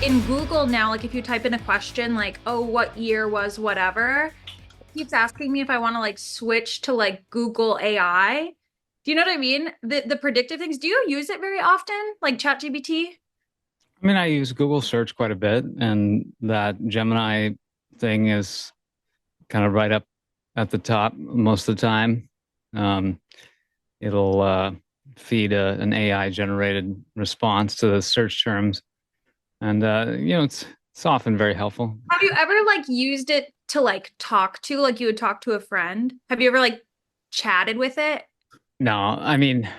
in Google now, like if you type in a question like, oh, what year was whatever, it keeps asking me if I want to like switch to like Google AI. Do you know what I mean? The predictive things. Do you use it very often? Like ChatGPT? I mean, I use Google search quite a bit, and that Gemini thing is kind of right up at the top most of the time. Um, it'll feed an AI generated response to the search terms, and it's often very helpful. Have you ever like used it to like talk to, like you would talk to a friend? Have you ever like chatted with it? No, I mean,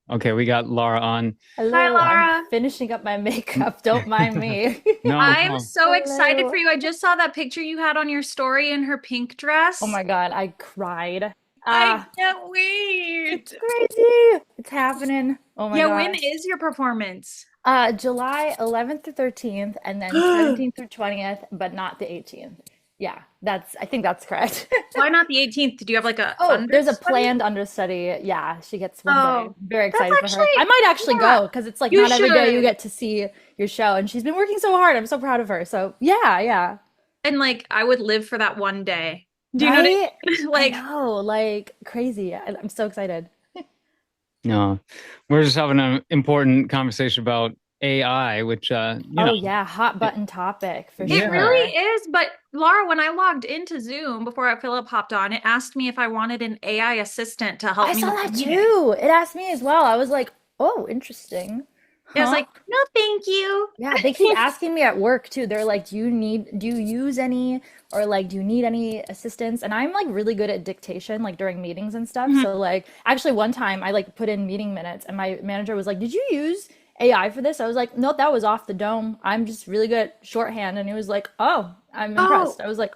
okay, we got Laura on. Hi, Hello, I'm Laura. finishing up my makeup. Don't mind me. No, I'm no. so excited Hello. for you. I just saw that picture you had on your story in her pink Oh dress. my God, I cried. I Ah, can't wait. it's crazy. It's happening. Oh my Yeah, when gosh. is your performance? July 11th through 13th and then 17th through 20th, but not the 18th. Yeah, I think that's correct. Why not the 18th? Did you have like a Oh, there's a understudy? planned understudy. Yeah, she gets one day. Oh, Very that's excited for her. I actually, might actually yeah, go because it's like you not every day you should. get to see your show, and she's been working so hard. I'm so proud of her. So yeah, yeah. And like, I would live for that one day. Do you know what Right? I mean? I Like, know, like crazy. I'm so excited. No, we're just having an important conversation about AI, which Oh yeah, hot button topic for it yeah. really sure. is. But Laura, when I logged into Zoom before Philip hopped on, it asked me if I wanted an AI assistant to help I me saw with the that meeting. too. It asked me as well. I was like, oh, interesting. I was Huh? like, no, thank you. Yeah, they keep asking me at work too. They're like, do you use any or like do you need any assistance? And I'm like really good at dictation like during meetings and stuff. Mhm. So like actually one time I like put in meeting minutes and my manager was like, "Did you use AI for this?" I was like, "No, that was off the dome. I'm just really good at shorthand." And he was like, "Oh, I'm Oh, impressed." I was like,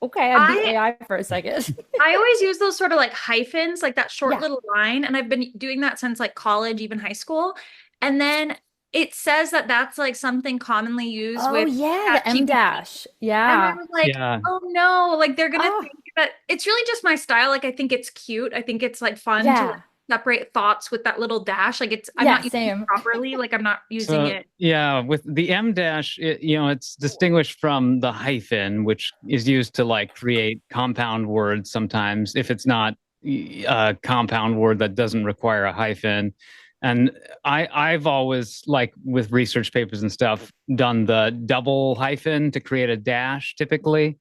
"Okay, I beat I AI for a second." I always use those sort of like hyphens, like that short Yeah. little line, and I've been doing that since like college, even high school. And then it says that that's like something commonly used Oh with yeah, the M ChatGPT. dash. And I Yeah. was like, Yeah. oh no, like they're gonna Oh, think that it's really just my style. Like I think it's cute. I think it's like fun to like yeah. separate thoughts with that little dash. Like I'm Yeah, not using it same. properly. Like I'm not using So it. yeah, with the M dash, it's distinguished from the hyphen, which is used to like create compound words sometimes if it's not a compound word that doesn't require a hyphen. And I've always like with research papers and stuff done the double hyphen to create a dash typically.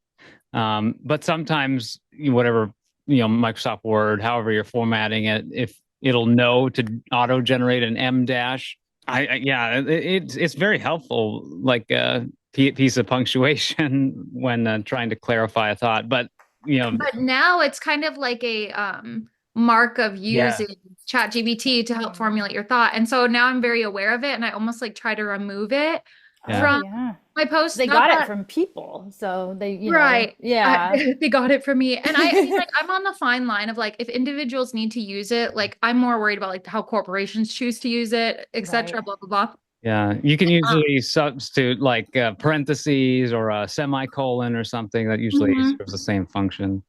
But sometimes whatever, Microsoft Word, however you're formatting it, if it'll know to auto generate an M dash. Yeah, it's very helpful, like a piece of punctuation when trying to clarify a thought. But But now it's kind of like a mark of yeah, using ChatGPT to help formulate your thought. And so now I'm very aware of it and I almost like try to remove it Oh yeah. from yeah. my posts. They Not got it that from people, so they, right. yeah. They got it from me. And I mean, like, I'm on the fine line of like, if individuals need to use it, like, I'm more worried about like how corporations choose to use it, Right. etc. Blah, blah, blah. Yeah, you can Um, usually substitute like parentheses or a semicolon or something that usually mhm. serves the same function.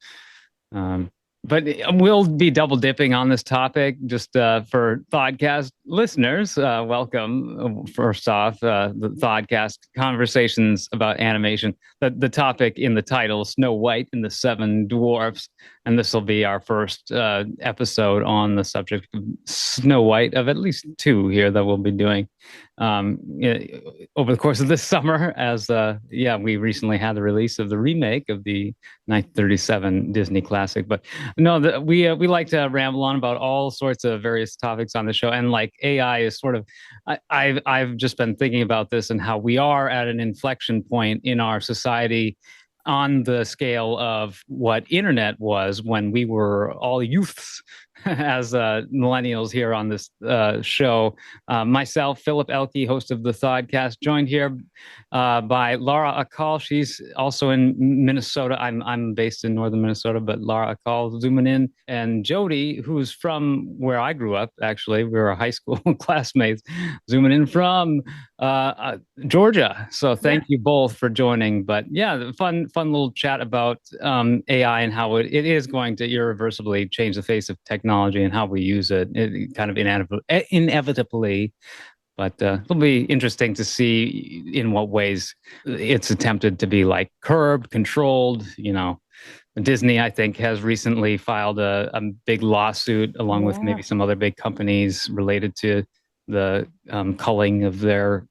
Um, but we'll be double dipping on this topic just for Thoughtcast listeners. Welcome. First off, the Thoughtcast conversations about animation. The topic in the title, Snow White and the Seven Dwarfs. And this will be our first episode on the subject of Snow White, of at least two here that we'll be doing over the course of this summer. As yeah, we recently had the release of the remake of the 1937 Disney classic. But no, we like to ramble on about all sorts of various topics on the show, and like AI is sort of, I've just been thinking about this and how we are at an inflection point in our society on the scale of what internet was when we were all youths as millennials here on this show. Myself, Philip Elke, host of the Thodcast, joined here by Laura Akal. She's also in Minnesota. I'm based in northern Minnesota, but Laura Akal zooming in, and Jody, who's from where I grew up. Actually, we were high school classmates, zooming in from Georgia. So Yeah. thank you both for joining. But yeah, fun little chat about AI and how it is going to irreversibly change the face of technology and how we use it. It kind of inevitably But it'll be interesting to see in what ways it's attempted to be like curbed, controlled. Disney, I think, has recently filed a big lawsuit along with Yeah. maybe some other big companies related to the culling of their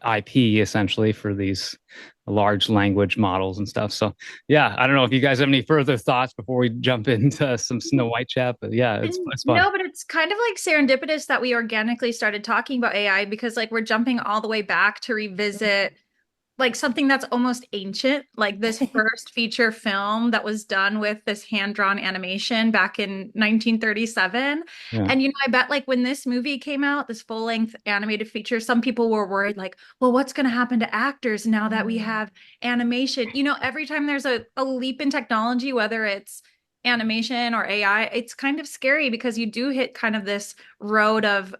IP essentially for these large language models and stuff. So, yeah, I don't know if you guys have any further thoughts before we jump into some Snow White chat, but yeah, it's fun. No, but it's kind of like serendipitous that we organically started talking about AI because like we're jumping all the way back to revisit like something that's almost ancient, like this first feature film that was done with this hand-drawn animation back in 1937. Yeah. And I bet like when this movie came out, this full-length animated feature, some people were worried like, well, what's going to happen to actors now that we Mm, have animation? Every time there's a leap in technology, whether it's animation or AI, it's kind of scary because you do hit kind of this road of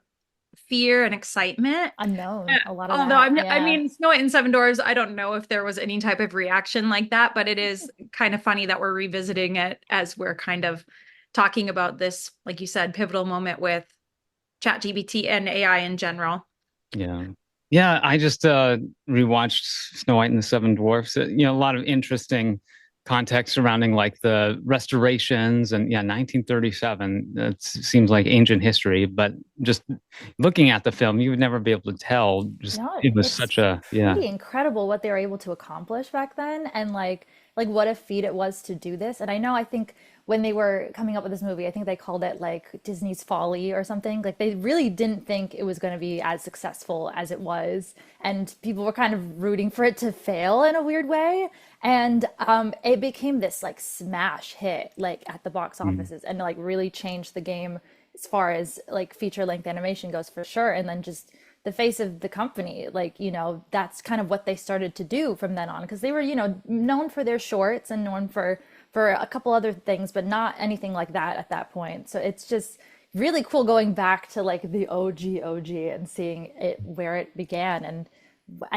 fear and excitement. unknown, a lot of Although that. I Yeah. mean, Snow White and Seven Dwarfs, I don't know if there was any type of reaction like that, but it is kind of funny that we're revisiting it as we're kind of talking about this, like you said, pivotal moment with ChatGPT and AI in general. Yeah. Yeah, I just rewatched Snow White and the Seven Dwarfs. A lot of interesting context surrounding like the restorations and yeah, 1937. It seems like ancient history, but just looking at the film, you would never be able to tell. Just No, it was it's such a yeah. pretty incredible what they were able to accomplish back then and like what a feat it was to do this. And I think when they were coming up with this movie, I think they called it like Disney's Folly or something. Like they really didn't think it was going to be as successful as it was. And people were kind of rooting for it to fail in a weird way. And it became this like smash hit like at the box Mm. offices and like really changed the game as far as like feature length animation goes for sure. And then just the face of the company, like, that's kind of what they started to do from then on because they were, known for their shorts and known for a couple other things, but not anything like that at that point. So it's just really cool going back to like the OG and seeing it where it began and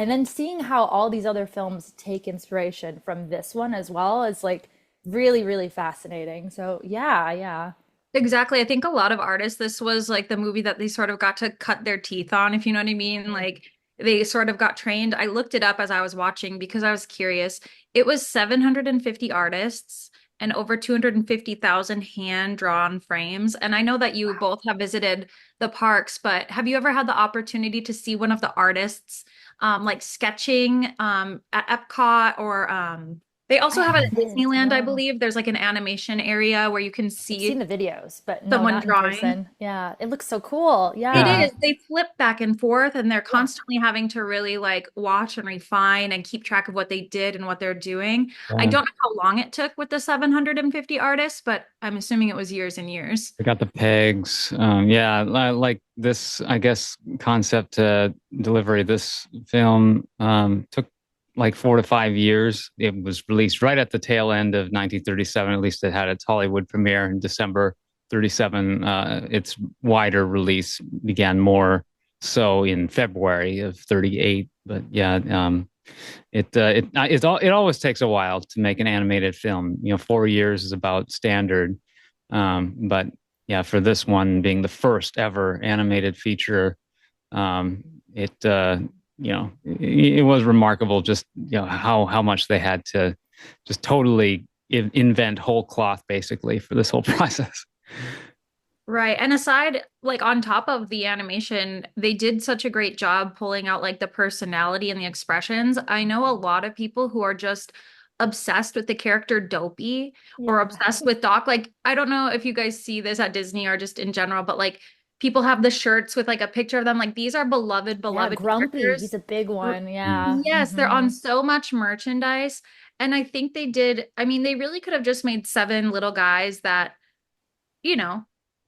then seeing how all these other films take inspiration from this one as well is like really, really fascinating. So yeah, yeah. Exactly. I think a lot of artists, this was like the movie that they sort of got to cut their teeth on, if you know what I mean. Mm. Like they sort of got trained. I looked it up as I was watching because I was curious. It was 750 artists and over 250,000 hand-drawn frames. And I know that you both have visited the parks, but have you ever had the opportunity to see one of the artists like sketching at Epcot or they I also have it at haven't, Disneyland, I no. believe. There's like an animation area where you can I've seen see the videos, but no, someone not in drawing. person. Yeah, it looks so cool. It Yeah. is. They flip back and forth and they're Yeah. constantly having to really like watch and refine and keep track of what they did and what they're doing. I Yeah. don't know how long it took with the 750 artists, but I'm assuming it was years and years. They got the pegs. Yeah, like this, I guess, concept delivery. This film took like 4 to 5 years. It was released right at the tail end of 1937. At least it had its Hollywood premiere in December 37. Its wider release began more so in February of 38. But yeah, it always takes a while to make an animated film. 4 years is about standard. But yeah, for this one being the first ever animated feature, um, it was remarkable just how much they had to just totally invent whole cloth basically for this whole process. Right. And aside, like on top of the animation, they did such a great job pulling out like the personality and the expressions. I know a lot of people who are just obsessed with the character Dopey or Yeah. obsessed with Doc. Like, I don't know if you guys see this at Disney or just in general, but like people have the shirts with like a picture of them. Like, these are beloved, Yeah, beloved Grumpy. He's characters. a big one. Yeah. Yes, they're on so much merchandise. And I think they did, I mean, they really could have just made seven little guys that you know,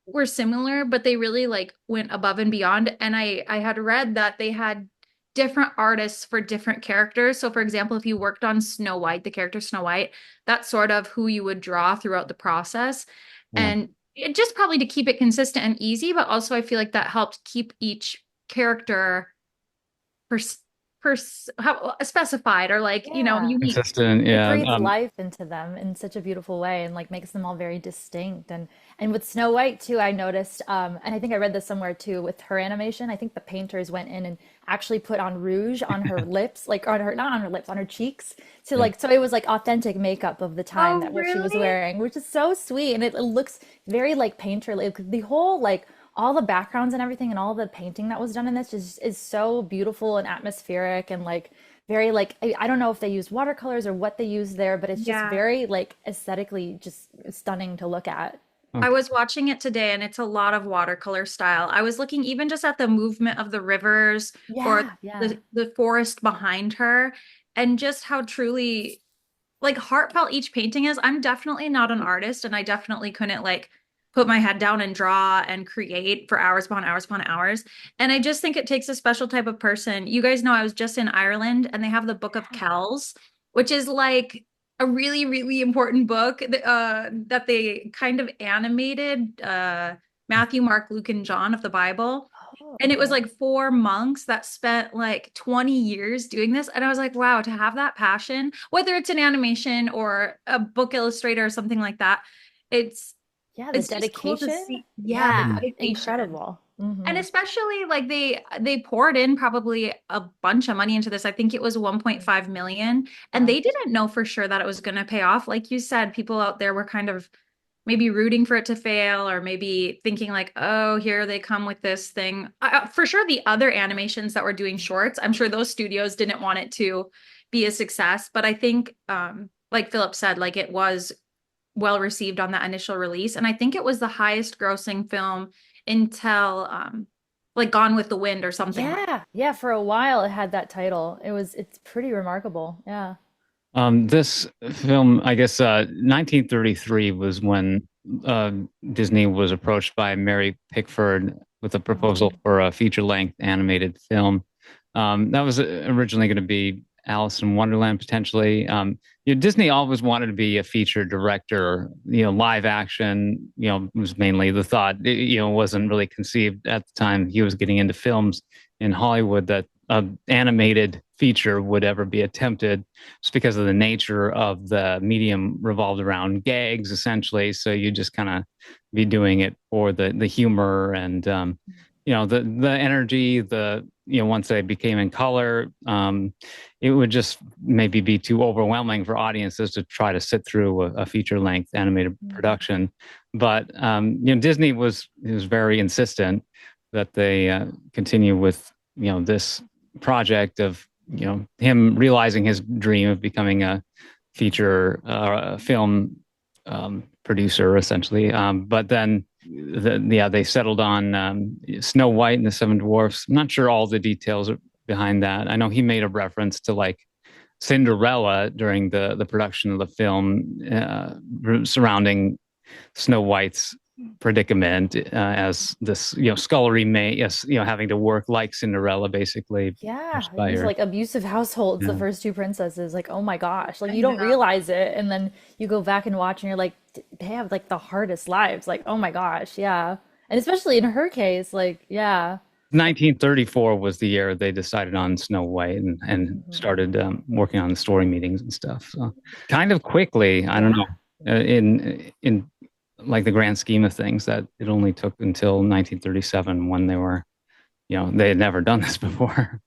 were similar, but they really like went above and beyond. And I had read that they had different artists for different characters. So for example, if you worked on Snow White, the character Snow White, that's sort of who you would draw throughout the process. Yeah. And it just probably to keep it consistent and easy, but also I feel like that helped keep each character pers how specified or like, Yeah. unique. Consistent, It yeah. breathes life into them in such a beautiful way and like makes them all very distinct. And with Snow White too, I noticed, and I think I read this somewhere too, with her animation, I think the painters went in and actually put on rouge on her lips, like on her, not on her lips, on her cheeks. So Yeah. like, so it was like authentic makeup of the time Oh, that what she was really? wearing, which is so sweet. And it looks very like painterly. The whole like all the backgrounds and everything and all the painting that was done in this just is so beautiful and atmospheric and like very like I don't know if they used watercolors or what they used there, but it's just Yeah. very like aesthetically just stunning to look at. I Okay. was watching it today and it's a lot of watercolor style. I was looking even just at the movement of the rivers or Yeah, yeah. the forest behind her and just how truly like heartfelt each painting is. I'm definitely not an artist and I definitely couldn't like put my head down and draw and create for hours upon hours upon hours. And I just think it takes a special type of person. You guys know I was just in Ireland and they have the Book of Kells, which is like a really, really important book that they kind of animated Matthew, Mark, Luke, and John of the Bible. Oh, And it was okay. like four monks that spent like 20 years doing this. And I was like, wow, to have that passion, whether it's an animation or a book illustrator or something like that, it's Yeah, the it's just cool to dedication. see. Yeah, the Yeah, dedication. incredible. And Hmm. especially like they poured in probably a bunch of money into this. I think it was 1.5 million. And Wow. they didn't know for sure that it was going to pay off. Like you said, people out there were kind of maybe rooting for it to fail or maybe thinking like, oh, here they come with this thing. For sure, the other animations that were doing shorts, I'm sure those studios didn't want it to be a success. But I think, like Philip said, like it was well received on that initial release. And I think it was the highest grossing film until like Gone with the Wind or something like Yeah, yeah, for a while it had that title. It's pretty remarkable. Yeah. This film, I guess, 1933 was when uh, Disney was approached by Mary Pickford with a proposal Um, for a feature-length animated film. That was originally going to be Alice in Wonderland, potentially. Disney always wanted to be a feature director. Live action, was mainly the thought. It wasn't really conceived at the time he was getting into films in Hollywood that animated feature would ever be attempted just because of the nature of the medium revolved around gags essentially. So you just kind of be doing it for the humor and the energy. Once they became in color, it would just maybe be too overwhelming for audiences to try to sit through a feature length animated mhm. production. But Disney was very insistent that they continue with this project of him realizing his dream of becoming a feature film producer essentially. But then they settled on Snow White and the Seven Dwarfs. I'm not sure all the details behind that. I know he made a reference to like Cinderella during the production of the film surrounding Snow White's predicament as this scullery maid, yes, having to work like Cinderella, basically Yeah, pushed by these her. like abusive households, the Yeah. first two princesses, like, oh my gosh, like I you don't know. realize it. And then you go back and watch and you're like, They have like the hardest lives." Like, oh my gosh, yeah. And especially in her case, like, yeah. 1934 was the year they decided on Snow White and Mhm. started working on the story meetings and stuff. So kind of quickly, I don't Yeah. know, in like the grand scheme of things, that it only took until 1937 when they had never done this before.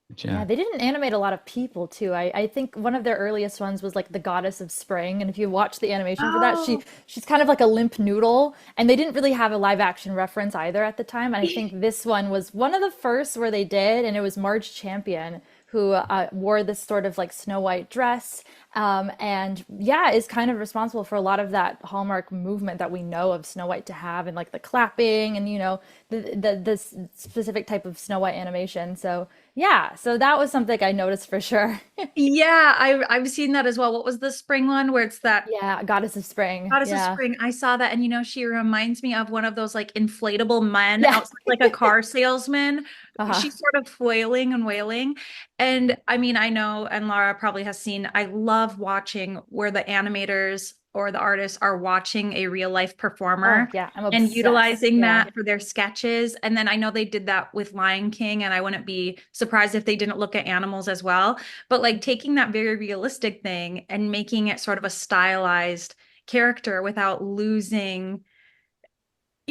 But Yeah, yeah. they didn't animate a lot of people too. I think one of their earliest ones was like the Goddess of Spring, and if you watch the animation for that, Oh, she's kind of like a limp noodle, and they didn't really have a live action reference either at the time. And I think this one was one of the first where they did, and it was Marge Champion who wore this sort of like Snow White dress, and yeah, is kind of responsible for a lot of that Hallmark movement that we know of Snow White to have, and like the clapping, and this specific type of Snow White animation. So yeah, so that was something I noticed for sure. yeah, I've seen that as well. What was the spring one where it's that Yeah, Goddess of Spring. Goddess of Yeah. Spring? I saw that, and she reminds me of one of those like inflatable men Yeah. outside, like a car salesman. Uh-huh. She's sort of flailing and wailing. And I mean, I know, and Laura probably has seen, I love watching where the animators or the artists are watching a real life Oh performer yeah, I'm and obsessed. utilizing Yeah. that for their sketches. And then I know they did that with Lion King, and I wouldn't be surprised if they didn't look at animals as well. But like taking that very realistic thing and making it sort of a stylized character without losing,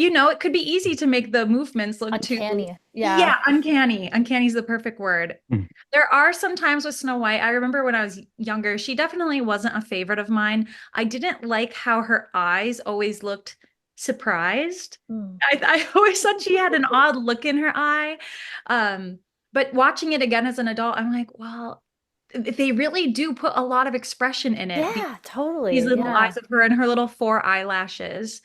it could be easy to make the movements look too, Uncanny. Yeah. yeah, uncanny. Uncanny is the perfect word. Mm. There are some times with Snow White. I remember when I was younger, she definitely wasn't a favorite of mine. I didn't like how her eyes always looked surprised. Mm. I always thought she had an odd look in her eye. Um, but watching it again as an adult, I'm like, well, they really do put a lot of expression in it. Yeah, These totally. little Yeah. eyes of her and her little four eyelashes.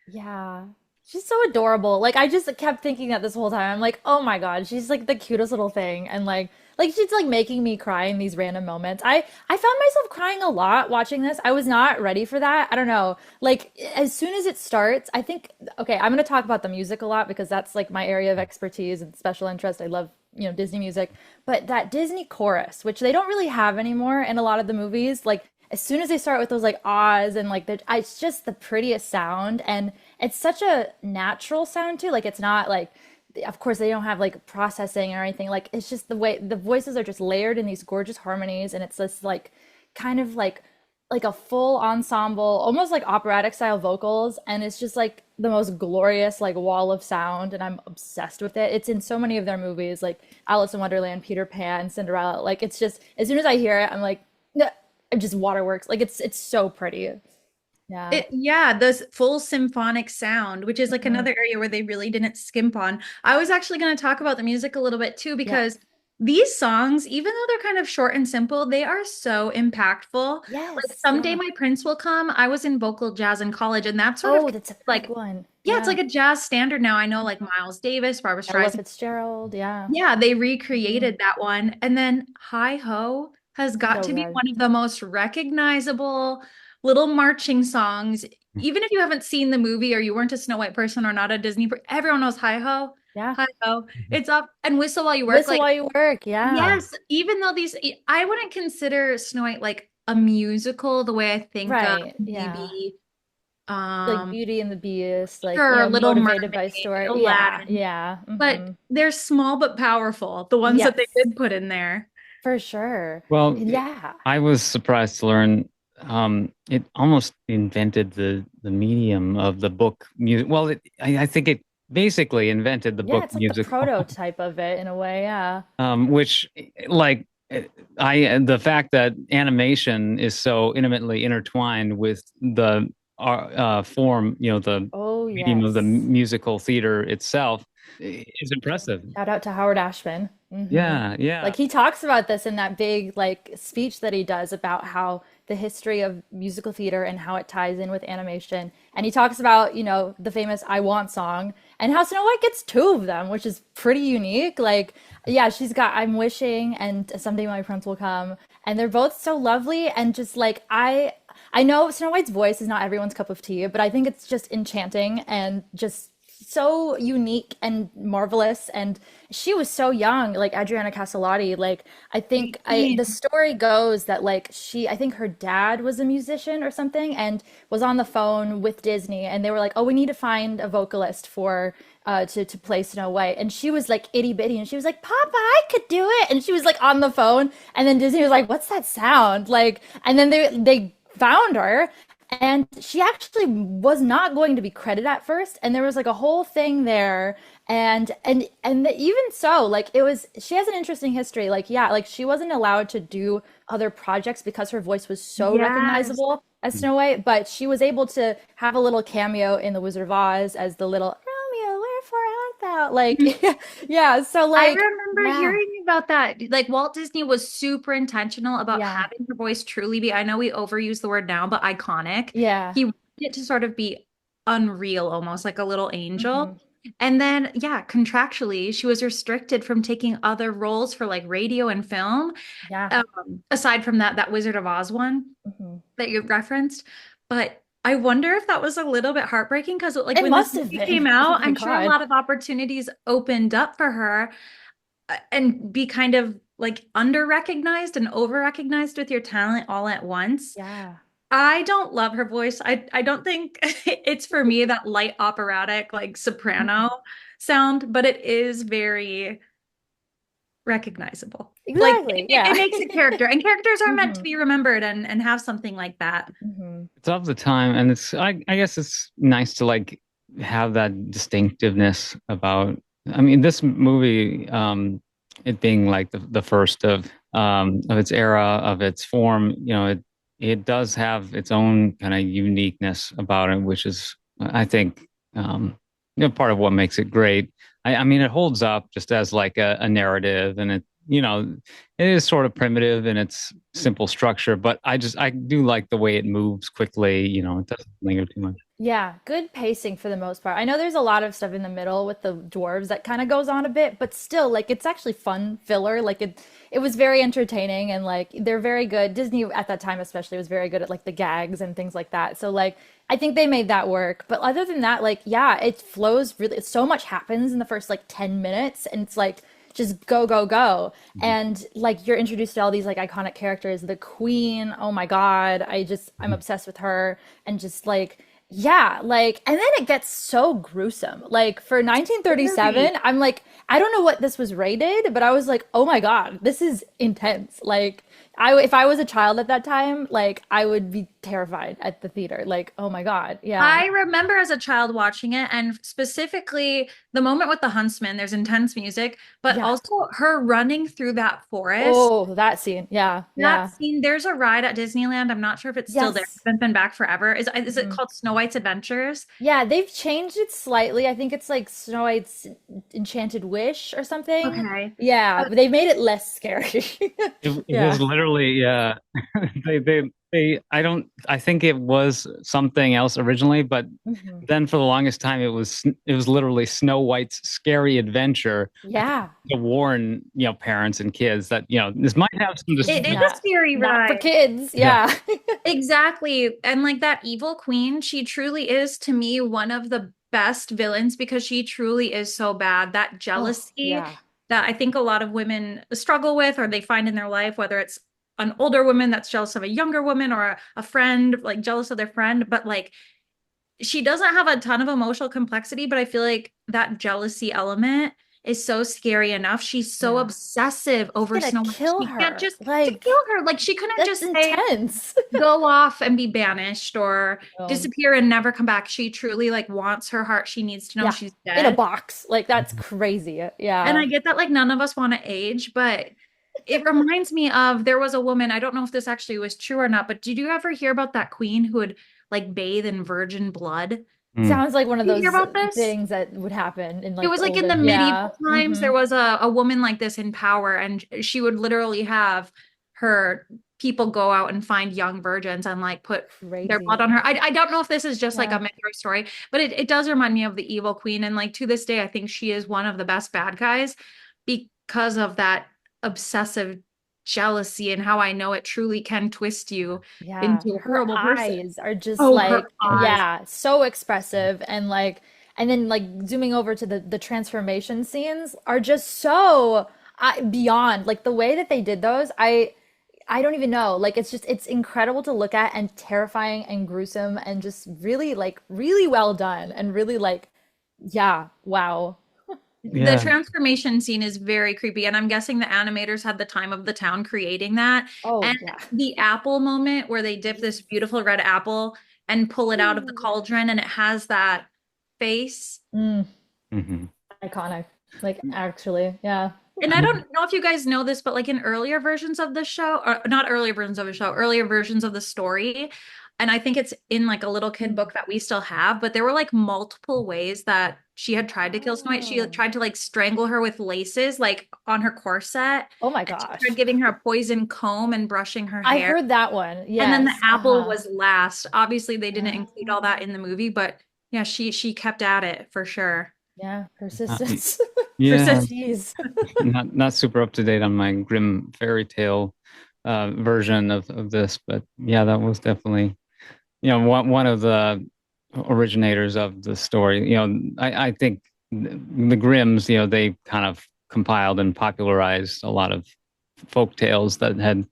Yeah. She's so adorable. Like I just kept thinking that this whole time. I'm like, "Oh my God, she's like the cutest little thing." And like she's like making me cry in these random moments. I found myself crying a lot watching this. I was not ready for that. I don't know. Like as soon as it starts, I think okay, I'm going to talk about the music a lot because that's like my area of expertise and special interest. I love, Disney music. But that Disney chorus, which they don't really have anymore in a lot of the movies, like as soon as they start with those like ahs and like it's just the prettiest sound and it's such a natural sound too. Like it's not like, of course, they don't have like processing or anything. Like it's just the way the voices are just layered in these gorgeous harmonies, and it's this like kind of like a full ensemble, almost like operatic style vocals, and it's just like the most glorious like wall of sound, and I'm obsessed with it. It's in so many of their movies, like Alice in Wonderland, Peter Pan, Cinderella. Like it's just as soon as I hear it, I'm like, "Nah," it just waterworks. Like it's so pretty. Yeah. Yeah, this full symphonic sound, which is like Mhm. another area where they really didn't skimp on. I was actually going to talk about the music a little bit too, Yeah. because these songs, even though they're kind of short and simple, they are so impactful. Like Yes. Someday Yeah. My Prince Will Come. I was in vocal jazz in college, and that's sort of Oh, that's a big like, one. yeah, it's Yeah. like a jazz standard now. I know like Miles Davis, Barbara Ella Streisand. Fitzgerald. Yeah. Yeah, they Hmm. recreated that one. And then Hi Ho has got So to be good. one of the most recognizable little marching songs. Even if you haven't seen the movie or you weren't a Snow White person or not a Disney, everyone knows Hi Ho. Yeah. Hi Ho. It's up and Whistle While You Work. Whistle Like, while you work. Yeah. yes, even though I wouldn't consider Snow White like a musical the way I think of Right. Yeah. maybe, Like um, Beauty and the Beast, like, sure, Little motivated by Mermaid, story. Yeah. Aladdin, Yeah. but Hmm. they're small but powerful, the ones that they Yes. did put in there. For sure. Well, Yeah. I was surprised to learn it almost invented the medium of the book music. Well, I think it basically invented the Yeah. book It's like the musical, prototype of it in a way. Yeah. which like the fact that animation is so intimately intertwined with the form, the Oh, medium of the yes. musical theater itself is impressive. Shout out to Howard Ashman. Yeah, yeah. Like he talks about this in that big like speech that he does about how the history of musical theater and how it ties in with animation. And he talks about, the famous I Want song and how Snow White gets two of them, which is pretty unique. Like, yeah, she's got I'm Wishing and Someday My Prince Will Come. And they're both so lovely and just like I know Snow White's voice is not everyone's cup of tea, but I think it's just enchanting and just so unique and marvelous. And she was so young, like Adriana Caselotti. Like I think the 18. story goes that like I think her dad was a musician or something and was on the phone with Disney, and they were like, "Oh, we need to find a vocalist for to play Snow White." And she was like itty bitty, and she was like, "Papa, I could do it." And she was like on the phone, and then Disney was like, "What's that sound?" Like, and then they found her, and she actually was not going to be credited at first, and there was like a whole thing there. And even so, like it was, she has an interesting history. Like, yeah, like she wasn't allowed to do other projects because her voice was so Yes. recognizable as Snow White, but she was able to have a little cameo in The Wizard of Oz as the little Romeo, wherefore art thou? Like, yeah, so I like, remember yeah, hearing about that. Like Walt Disney was super intentional about yeah, having her voice truly be, I know we overuse the word now, but iconic. yeah. He wanted it to sort of be unreal, almost like a little angel. Hmm. And then, yeah, contractually, she was restricted from taking other roles for like radio and film. Yeah. Aside from that Wizard of Oz one Hmm. that you referenced. But I wonder if that was a little bit heartbreaking because like It when this must have movie been. came Oh out, my I'm sure a God. lot of opportunities opened up for her, and be kind of like under recognized and over recognized with your talent all at once. Yeah. I don't love her voice. I don't think it's for me that light operatic like soprano sound, but it is very recognizable. Like Exactly. it Yeah. makes a character, and characters are meant to hmm be remembered and have something like that. hmm It's of the time, and I guess it's nice to like have that distinctiveness about. I mean, this movie, it being like the first of its era, of its form, it does have its own kind of uniqueness about it, which is, I think, part of what makes it great. I mean, it holds up just as like a narrative, and it is sort of primitive in its simple structure, but I do like the way it moves quickly. It doesn't linger too much. Yeah, good pacing for the most part. I know there's a lot of stuff in the middle with the dwarves that kind of goes on a bit, but still, like it's actually fun filler. Like it was very entertaining and like they're very good. Disney at that time especially was very good at like the gags and things like that. So like I think they made that work. But other than that, like yeah, it flows really so much happens in the first like 10 minutes and it's like just go go go Mhm. and like you're introduced to all these like iconic characters, the queen, oh my god, I'm Mhm. obsessed with her and just like yeah, like, and then it gets so gruesome. Like for Very. 1937, I'm like, I don't know what this was rated, but I was like, oh my God, this is intense. Like, if I was a child at that time, like, I would be terrified at the theater. Like, oh my God, yeah, I remember as a child watching it, and specifically the moment with the huntsman, there's intense music, but yeah. also her running through that forest. Oh, that scene, yeah, That yeah, scene, there's a ride at Disneyland. I'm not sure if it's still there. yes. I haven't been back forever. Is it Mhm. called Snow White's Adventures? Yeah, they've changed it slightly. I think it's like Snow White's Enchanted Wish or something. Okay. Yeah, but they've made it less scary. It was Yeah. literally, yeah. I think it was something else originally, but hmm then for the longest time, it was literally Snow White's Scary Adventure Yeah. to warn, parents and kids that, this might have some, It is a Not scary not for ride. kids. yeah. Yeah. Exactly. And like that evil queen, she truly is to me one of the best villains because she truly is so bad. That Oh, jealousy yeah. that I think a lot of women struggle with or they find in their life, whether it's an older woman that's jealous of a younger woman or a friend, like jealous of their friend. But like she doesn't have a ton of emotional complexity, but I feel like that jealousy element is so scary enough. She's so Yeah. obsessive He's over gonna Snow White. kill She can't her. just to Like, kill her. Like she couldn't that's just say, intense. go off and be banished or Um, disappear and never come back. She truly like wants her heart. She needs to know yeah. she's In a dead. box. Like, that's crazy. And Yeah. I get that like none of us want to age, but it reminds me of there was a woman, I don't know if this actually was true or not, but did you ever hear about that queen who would like bathe in virgin blood? Mm. Sounds like one of Did you hear those about this? things that would happen in It like was the like in the olden. Yeah. medieval times, hmm there was a woman like this in power, and she would literally have her people go out and find young virgins and like put their blood Crazy. on her. I don't know if this is just like a Yeah. myth or a story, but it does remind me of the evil queen. And like to this day, I think she is one of the best bad guys because of that obsessive jealousy and how I know it truly can twist you Yeah, into a her horrible person. eyes are just Oh, her like, eyes. yeah, so expressive and like, and then like zooming over to the transformation scenes are just so beyond like the way that they did those. I don't even know. Like it's incredible to look at and terrifying and gruesome and just really like really well done and really like yeah, wow. The Yeah. transformation scene is very creepy, and I'm guessing the animators had the time of the town creating that. Oh And yeah. the apple moment where they dip this beautiful red apple and pull it out of the Ooh. cauldron, and it has that face. Mm, Hmm. iconic. Like actually, yeah. And I don't know if you guys know this, but like in earlier versions of the show, or not earlier versions of the show, earlier versions of the story, and I think it's in like a little kid Mm. book that we still have, but there were like multiple ways that she had tried to kill Snow White. She Oh. tried to like strangle her with laces, like on her corset, Oh my and she tried gosh. giving her a poison comb and brushing her I hair. heard that one. And then the Yes. apple Uh-huh. was last. Obviously, they didn't include all Ah, that in the movie, but yeah, she kept at it for sure. yeah, Uh, persistence. yeah. Persist. Jeez. Not super up to date on my grim fairy tale version of this, but yeah, that was definitely one of the originators of the story. I think the Grimms, they kind of compiled and popularized a lot of folk tales that had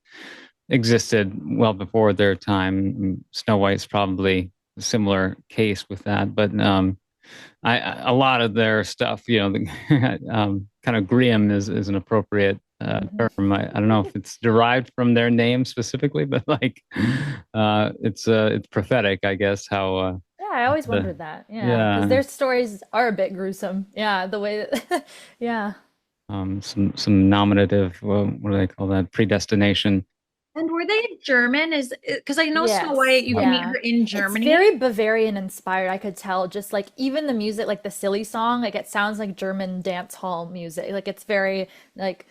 existed well before their time. Snow White's probably a similar case with that, but a lot of their stuff, kind of grim is an appropriate Mhm. term. I don't know if it's derived from their name specifically, but like it's prophetic, I guess. How Yeah, I always the wondered that. Yeah, because yeah their stories are a bit gruesome. Yeah, the way that, yeah. some nominative, well, what do they call that? Predestination. And were they German? Is because I know Snow White, Yes, you can meet yeah. her in It's Germany. very Bavarian inspired, I could tell. Just like even the music, like the silly song, like it sounds like German dance hall music. Like it's very like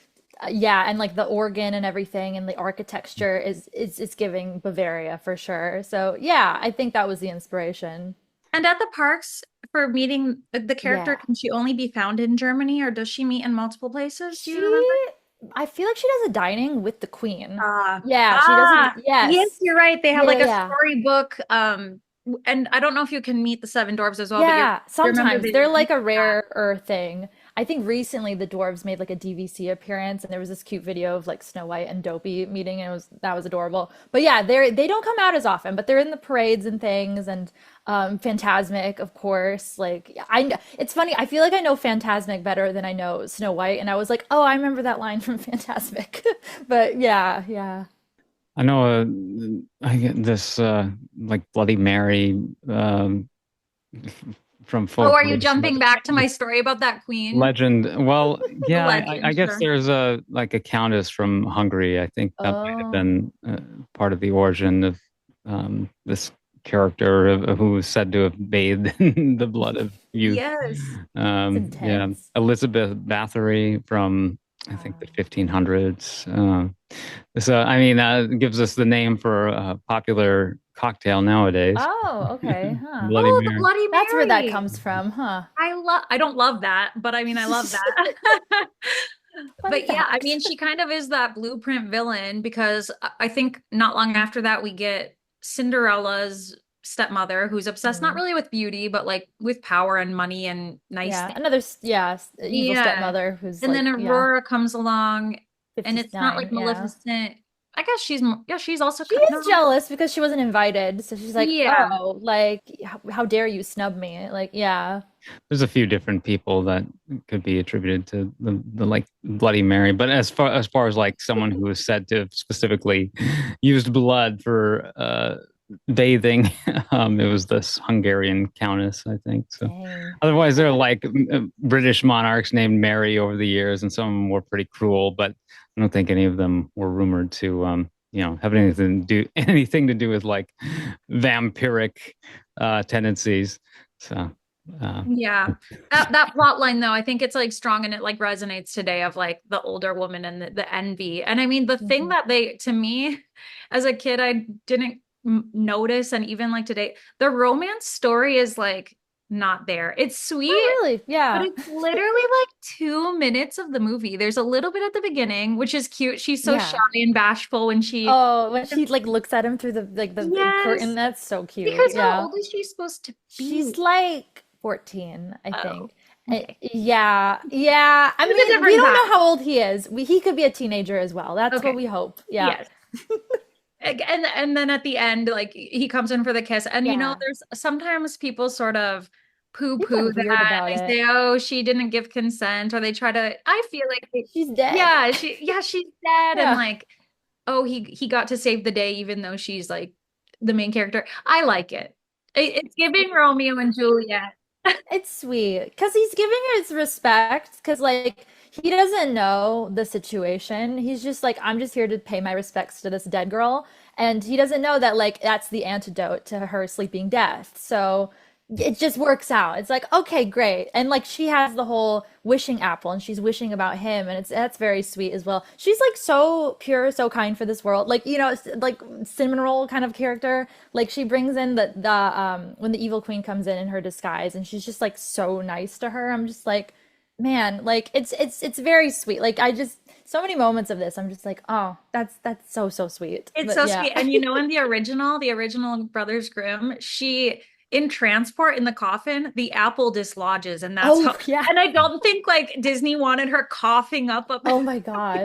yeah, and like the organ and everything and the architecture is giving Bavaria for sure. So yeah, I think that was the inspiration. And at the parks for meeting the character, Yeah. can she only be found in Germany or does she meet in multiple places? Do you remember? She, I feel like she does a dining with the queen. Yeah, she does a, Yes, yes. you're right. They have Yeah, like yeah, a yeah. storybook. And I don't know if you can meet the seven dwarves as well, but Yeah, you remember sometimes they they're do like a that. rarer thing. I think recently the dwarves made like a DVC appearance, and there was this cute video of like Snow White and Dopey meeting, and it was that was adorable. But yeah, they don't come out as often, but they're in the parades and things, and Phantasmic, of course. Like it's funny. I feel like I know Phantasmic better than I know Snow White, and I was like, oh, I remember that line from Phantasmic. But yeah, yeah. I know I get this like Bloody Mary from Oh, are you folklore. jumping back to my story about that queen? Legend. Well, The yeah, I legend, guess sure. there's a like a countess from Hungary. I think that might have Oh, been part of the origin of this character who was said to have bathed in the blood of youth. Yes. it's Yeah, intense. Elizabeth Bathory from I think the Uh, 1500s. So I mean, it gives us the name for a popular cocktail nowadays, oh, okay, huh. Bloody Oh, the Mary. Bloody That's where that Mary. comes from, huh? I don't love that, but I mean I love that. Fun But yeah, I fact. mean she kind of is that blueprint villain because I think not long after that we get Cinderella's stepmother who's obsessed not Mm. really with beauty, but like with power and money and nice Yeah, things. another yeah, evil Yeah. stepmother who's And then like yeah, Aurora comes along and it's not like 59. Yeah. Maleficent. I guess yeah, she's also She is no. jealous because she wasn't invited. So she's like, Yeah. "Oh, like how dare you snub me?" Like, yeah. There's a few different people that could be attributed to the like Bloody Mary, but as far as like someone who is said to have specifically used blood for bathing, it was this Hungarian countess, I think. So Dang. otherwise, there are like British monarchs named Mary over the years, and some of them were pretty cruel, but I don't think any of them were rumored to have anything to do with like vampiric tendencies. So. Uh, Yeah. That plot line though, I think it's like strong and it like resonates today of like the older woman and the envy. And I mean the thing Mhm. that they to me as a kid I didn't notice and even like today, the romance story is like not there. It's sweet, Oh, really? but Yeah. it's literally like 2 minutes of the movie. There's a little bit at the beginning, which is cute. She's so shy Yeah. and bashful when she Oh, when she like looks at him through the like the curtain, yes, that's so cute. because how Yeah. old is she supposed to be? She's like 14, I Oh, think. okay. Yeah, yeah. I It's a mean, we different don't know time. how old he is. He could be a teenager as well. That's what Okay. we hope. Yeah. Yes. And then at the end, like he comes in for the kiss. And Yeah. there's sometimes people sort of People are poo-poo weird that. about They it. say, oh, she didn't give consent, or they try to, I feel like She's dead. yeah, she's dead, and Yeah. like, oh, he got to save the day, even though she's like the main character. I like it. It's giving Romeo and Juliet. It's sweet because he's giving her his respect because like he doesn't know the situation. He's just like, I'm just here to pay my respects to this dead girl. And he doesn't know that like that's the antidote to her sleeping death. So it just works out. It's like, okay, great. And like she has the whole wishing apple and she's wishing about him and it's that's very sweet as well. She's like so pure, so kind for this world. Like, it's like cinnamon roll kind of character. Like she brings in the when the evil queen comes in her disguise and she's just like so nice to her. I'm just like, man, like it's very sweet. Like I just so many moments of this. I'm just like, oh, that's so so sweet. It's But so yeah. sweet. And in the original Brothers Grimm, she in transport in the coffin, the apple dislodges, and that's Oh how. yeah. And I don't think like Disney wanted her coughing up a Oh my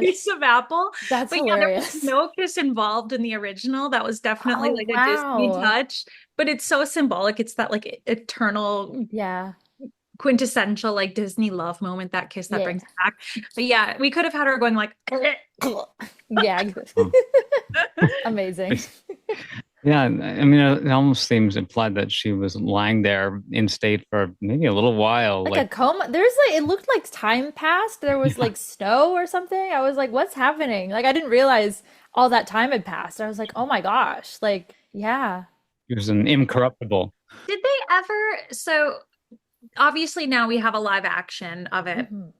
piece gosh. of apple. That's But yeah, there was hilarious. no kiss involved in the original. That was definitely Oh like a Disney wow. touch. But it's so symbolic. It's that like eternal Yeah. quintessential like Disney love moment, that kiss that Yeah. brings it back. But yeah, we could have had her going like Yeah. Oh. Amazing. Yeah, I mean, it almost seems implied that she was lying there in state for maybe a little while. Like a Like, coma. There's like it looked like time passed. There was yeah, like snow or something. I was like, what's happening? Like I didn't realize all that time had passed. I was like, oh my gosh. Like, yeah. she was an incorruptible. did they ever, so obviously now we have a live action of it. Mhm.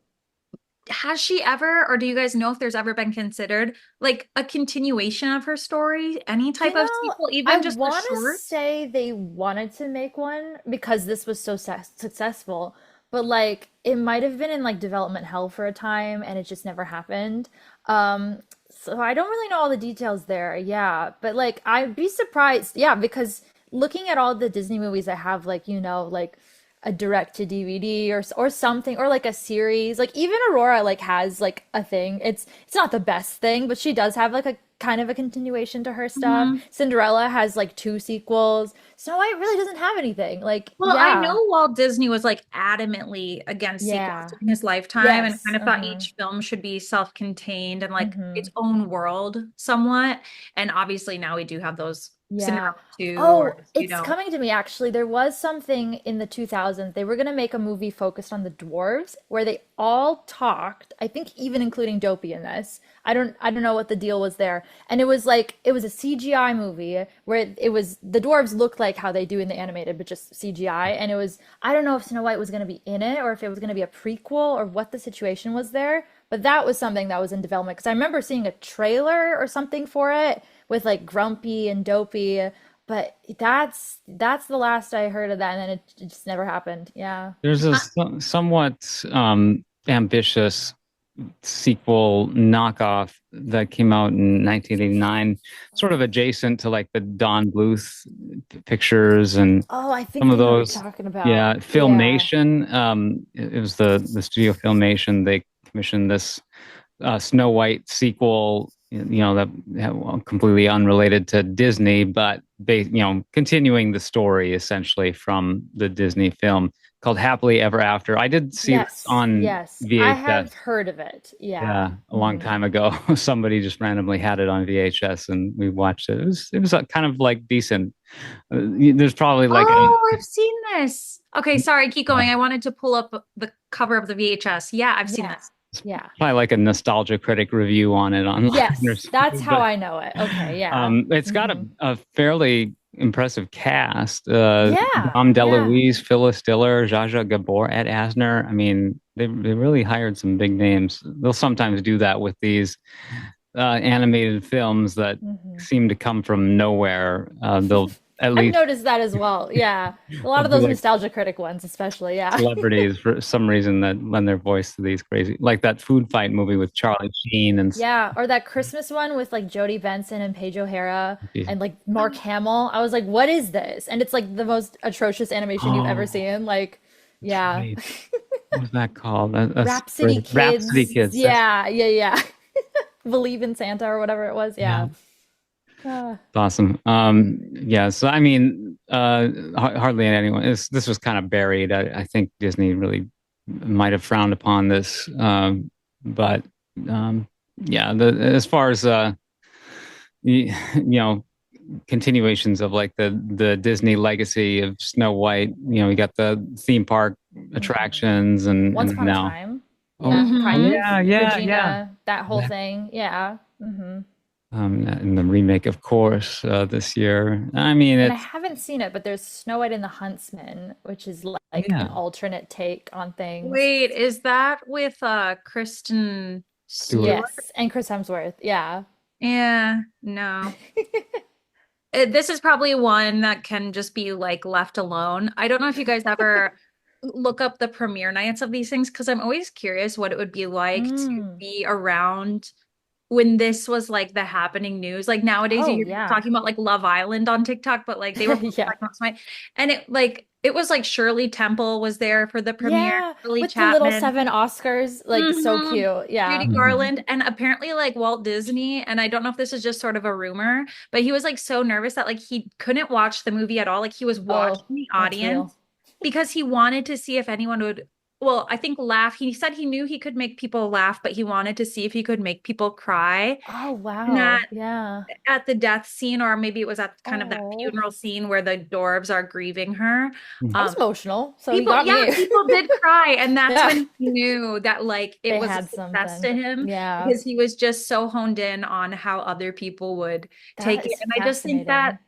Has she ever, or do you guys know if there's ever been considered like a continuation of her story, any type You of know, sequel, I even just a want to short? say they wanted to make one because this was so successful, but like it might have been in like development hell for a time and it just never happened. So I don't really know all the details there. Yeah, but like I'd be surprised. Yeah, because looking at all the Disney movies that have like, like a direct to DVD or something or like a series. Like even Aurora like has like a thing. It's not the best thing, but she does have like a kind of a continuation to her stuff. Mhm. Cinderella has like two sequels. Snow White really doesn't have anything. Like Well, I yeah. know Walt Disney was like adamantly against sequels Yeah. in his lifetime and Yes. kind of thought Uh-huh. each film should be self-contained and like its Mm-hmm. own world somewhat. And obviously now we do have those Yeah. Cinderella 2 Oh, or, it's coming to me actually. There was something in the 2000s. They were going to make a movie focused on the dwarves where they all talked, I think even including Dopey in this. I don't know what the deal was there. And it was like it was a CGI movie where it was the dwarves looked like how they do in the animated but just CGI and it was I don't know if Snow White was going to be in it or if it was going to be a prequel or what the situation was there, but that was something that was in development because I remember seeing a trailer or something for it with like Grumpy and Dopey, but that's the last I heard of that, and then it just never happened. Yeah. There's a somewhat ambitious sequel knockoff that came out in 1989, sort of adjacent to like the Don Bluth pictures and Oh, I think some of I know what you're those. talking Yeah, about. Yeah. Filmation. It was the studio Filmation. They commissioned this Snow White sequel, that completely unrelated to Disney, but continuing the story essentially from the Disney film called Happily Ever After. I did see this Yes. on Yes. I VHS. have heard of it. Yeah. Yeah, a long time ago. Somebody just randomly had it on VHS and we watched it. It was kind of like decent. There's probably like Oh, I've seen this. Okay, sorry, keep going. I wanted to pull up the cover of the VHS. Yeah, I've seen Yeah. this. Yeah. probably like a nostalgia critic review on it online or Yes. That's something. how But I know it. Okay. Yeah. it's got Hmm. a fairly impressive cast. Yeah. Dom Yeah. DeLuise, Phyllis Diller, Zsa Zsa Gabor, Ed Asner. I mean, they really hired some big names. They'll sometimes do that with these animated films that Hmm. seem to come from nowhere. They'll at I've least noticed that as well. Yeah. A lot they'll of be those like nostalgia critic ones, especially. Yeah. celebrities for some reason that lend their voice to these crazy, like that food fight movie with Charlie Sheen and Yeah, or that Christmas one with like Jodie Benson and Paige O'Hara and like Mark Hamill. I was like, what is this? And it's like the most atrocious animation you've ever oh, seen. Like, that's yeah. right. What was that called? That's Rhapsody Rhapsody Kids. Kids. That's Yeah, yeah, yeah. Believe in Santa or whatever it was. yeah, Yeah. Ah. awesome. Yeah. So I mean, hardly anyone. This was kind of buried. I think Disney really might have frowned upon this, but yeah. As far as continuations of like the Disney legacy of Snow White. You got the theme park Mhm. attractions Once and Upon a now. Time. Oh, Yeah, kind Hmm. of. yeah. Regina, that whole That, thing. Yeah. Hmm. and the remake, of course, this year. I mean, And I it's haven't seen it, but there's Snow White and the Huntsman, which is like an yeah, alternate take on things. Wait, is that with Kristen Stewart. Stewart? Yes, and Chris Hemsworth. Yeah. Yeah, no. This is probably one that can just be like left alone. I don't know if you guys ever look up the premiere nights of these things because I'm always curious what it would be like to Mm. be around when this was like the happening news. Like nowadays you Oh hear people yeah. talking about like Love Island on TikTok, but like they were talking Yeah. about Smite. And it was like Shirley Temple was there for the premiere, Yeah, Billy with the little Chapman. 7 Oscars, like so Hmm. cute. Yeah. Judy Mhm. Garland, and apparently like Walt Disney, and I don't know if this is just sort of a rumor, but he was like so nervous that like he couldn't watch the movie at all. Like he was watching Oh, the that's real. audience because he wanted to see if anyone would, well, I think laugh. He said he knew he could make people laugh, but he wanted to see if he could make people cry. Oh And wow. that Yeah. at the death scene, or maybe it was at kind of that Oh, funeral scene where the dwarves are grieving her. I was Um, emotional, so you People, got yeah, me. people did cry. And that's Yeah, when he knew that like it they was a had success something. to him Yeah, because he was just so honed in on how other people would take that it. is And I just think fascinating. that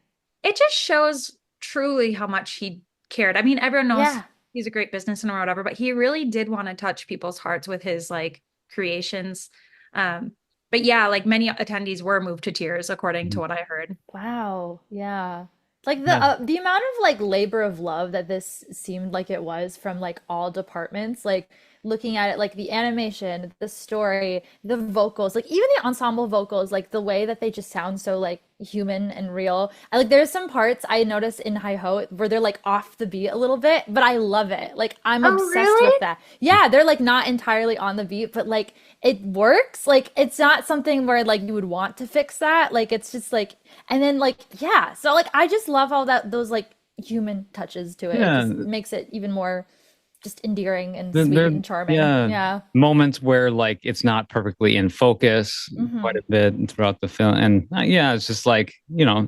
it just shows truly how much he cared. I mean, everyone knows Yeah. he's a great businessman or whatever, but he really did want to touch people's hearts with his like creations. Um, but yeah, like many attendees were moved to tears, according to what I heard. Wow. Yeah. Like Yeah. the amount of like labor of love that this seemed like it was from like all departments, like looking at it like the animation, the story, the vocals, like even the ensemble vocals, like the way that they just sound so like human and real. I like there's some parts I noticed in Hi Ho where they're like off the beat a little bit, but I love it. Like I'm Oh, obsessed with really? that. Yeah, they're like not entirely on the beat, but like it works. Like it's not something where like you would want to fix that. Like it's just like and then like yeah, so like I just love all that those like human touches to it. It Yeah. just makes it even more just endearing and There, sweet and charming. yeah, Yeah. moments where like it's not perfectly in focus quite Hmm. a bit throughout the film, and yeah, it's just like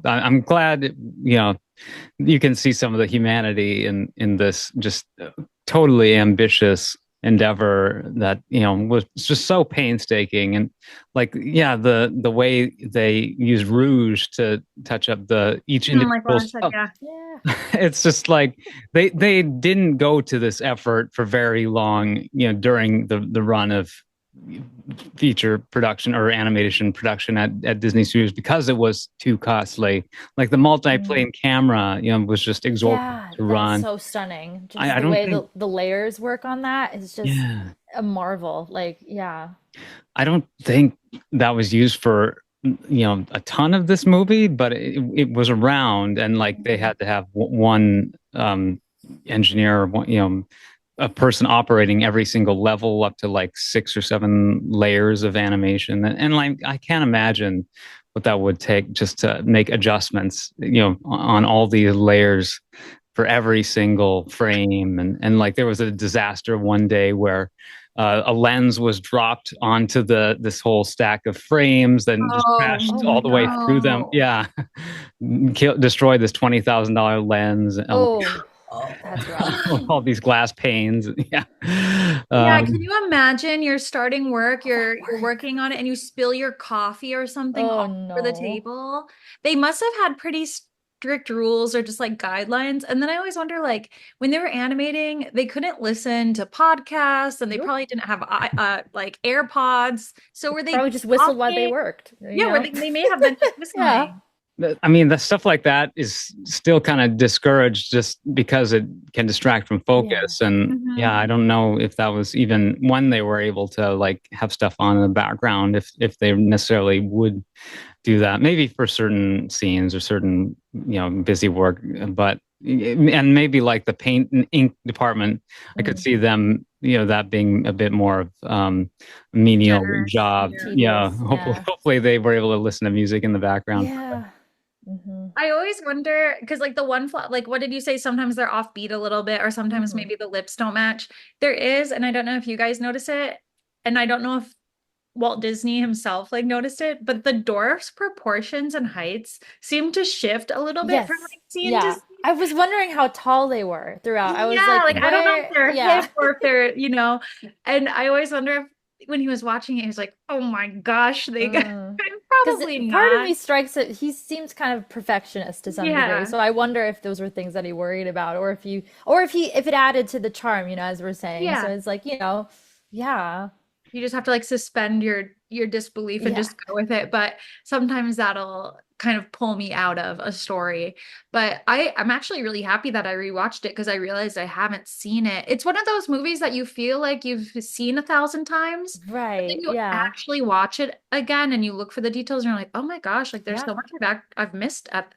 I'm glad you can see some of the humanity in this just totally ambitious endeavor that was just so painstaking. And like yeah, the way they use rouge to touch up the each Like individual Laura said, stuff. yeah. Yeah. It's just like they didn't go to this effort for very long, during the run of feature production or animation production at Disney Studios because it was too costly. Like the Mm. multi-plane camera, was just exorbitant Yeah, to that's run. so stunning. Just I the don't way think, the layers work on that is just yeah, a marvel. Like, yeah. I don't think that was used for a ton of this movie, but it was around, and like they Mhm. had to have one engineer, a person operating every single level up to like 6 or 7 layers of animation, and like I can't imagine what that would take just to make adjustments, on all these layers for every single frame. And like there was a disaster one day where a lens was dropped onto this whole stack of frames, then just Oh crashed Oh my all the way God. through them. no. Yeah, destroyed this $20,000 lens. Oh, Oh. that's rough. All these glass panes. Yeah. Yeah, can Um, you imagine you're starting work, All that you're work. working on it and you spill your coffee or something Oh all over the no. table? They must have had pretty strict rules or just like guidelines. And then I always wonder like when they were animating, they couldn't listen to podcasts and they Nope. probably didn't have like AirPods. So were they Probably just whistled while they talking? worked, you Yeah, were know? they may have been just Yeah. whistling. I mean, the stuff like that is still kind of discouraged just because it can distract from Yeah. focus. And yeah, Hmm. I don't know if that was even when they were able to like have stuff on in the background, if they necessarily would do that. Maybe for certain scenes or certain, busy work, but and maybe like the paint and ink department, I could Mm. see them, that being a bit more of menial Generous. job. Yeah. Yeah, Tedious. hopefully, Yeah. hopefully they were able to listen to music in the background. Yeah. Hmm. I always wonder because like the one flaw, like what did you say? Sometimes they're offbeat a little bit, or sometimes Hmm. maybe the lips don't match. There is, and I don't know if you guys notice it, and I don't know if Walt Disney himself like noticed it, but the dwarf's proportions and heights seem to shift a little bit from Yes. like scene to Yeah. scene. I was wondering how tall they were throughout. I was Yeah, like, like I don't know if where? they're Yeah. hip or if they're. And I always wonder if when he was watching it, he was like, "Oh my gosh, they got Mm. Because probably part of not." me strikes it, he seems kind of perfectionist to some degree. Yeah. So I wonder if those were things that he worried about, or if it added to the charm, as we're saying. So Yeah. it's like, yeah, You just have to like suspend your disbelief and Yeah. just go with it. But sometimes that'll kind of pull me out of a story. But I'm actually really happy that I rewatched it because I realized I haven't seen it. It's one of those movies that you feel like you've seen 1,000 times, but then Right. you Yeah. actually watch it again and you look for the details and you're like, oh my gosh, like there's Yeah. so much I've missed at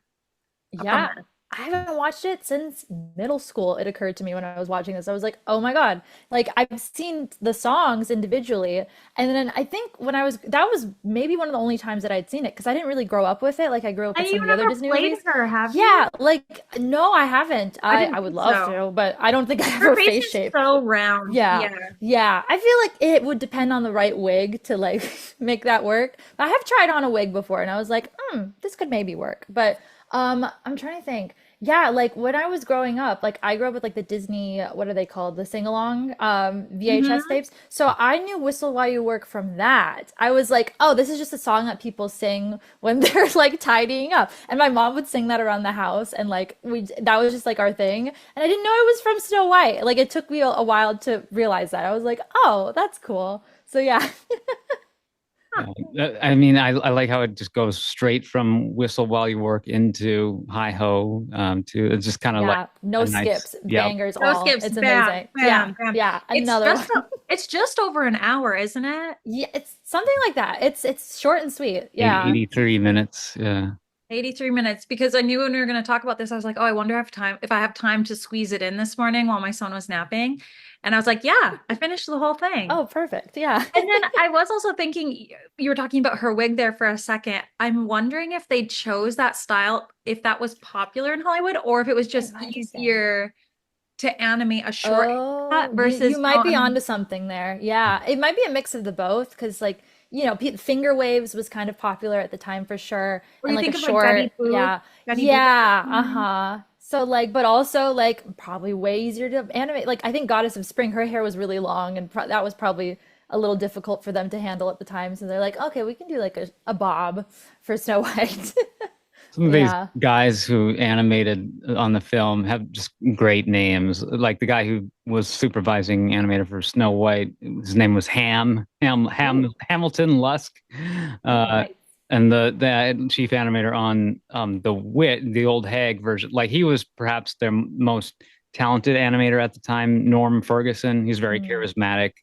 from Yeah, this. I haven't watched it since middle school. It occurred to me when I was watching this. I was like, oh my God. Like I've seen the songs individually. And then I think when that was maybe one of the only times that I'd seen it because I didn't really grow up with it. Like I grew up And with some you've of the other never Disney played movies. her, have you? Yeah, like no, I haven't. I I didn't would think love so. to, but I don't think I have Her her face face is shape. so round. Yeah. Yeah. Yeah. I feel like it would depend on the right wig to like make that work. But I have tried on a wig before and I was like, this could maybe work. But I'm trying to think. Yeah, like when I was growing up, like I grew up with like the Disney, what are they called? The sing-along VHS Hmm. tapes. So I knew Whistle While You Work from that. I was like, oh, this is just a song that people sing when they're like tidying up. And my mom would sing that around the house and like that was just like our thing. And I didn't know it was from Snow White. Like it took me a while to realize that. I was like, oh, that's cool. So yeah. Huh. I mean, I like how it just goes straight from Whistle While You Work into Hi Ho, to it's just kind of like Yeah, no a nice, skips, yeah. bangers No all. skips. It's Bam, amazing. Yeah, bam, bam. yeah, It's another one. just it's just over an hour, isn't it? Yeah, it's something like that. It's short and sweet. Yeah. 83 minutes. Yeah. 83 minutes because I knew when we were going to talk about this, I was like, oh, I wonder if I have time to squeeze it in this morning while my son was napping. And I was like, yeah, I finished the whole thing. Oh, perfect. Yeah. And then I was also thinking, you were talking about her wig there for a second. I'm wondering if they chose that style, if that was popular in Hollywood, or if it was just Interesting. easier to animate a short cut Oh, you versus, might be onto something there. Yeah, it might be a mix of the both because like, finger waves was kind of popular at the time for sure, or and you like a think of like short, yeah. Betty Boop. Yeah, uh-huh. So like, but also like probably way easier to animate. Like I think Goddess of Spring, her hair was really long and that was probably a little difficult for them to handle at the time. So they're like, okay, we can do like a bob for Snow White. Some of these Yeah. guys who animated on the film have just great names. Like the guy who was supervising animator for Snow White, his name was Ooh. Hamilton Lusk. Oh, Uh, nice. and the chief animator on the old hag version, like he was perhaps their most talented animator at the time. Norm Ferguson, he's very Mm. charismatic.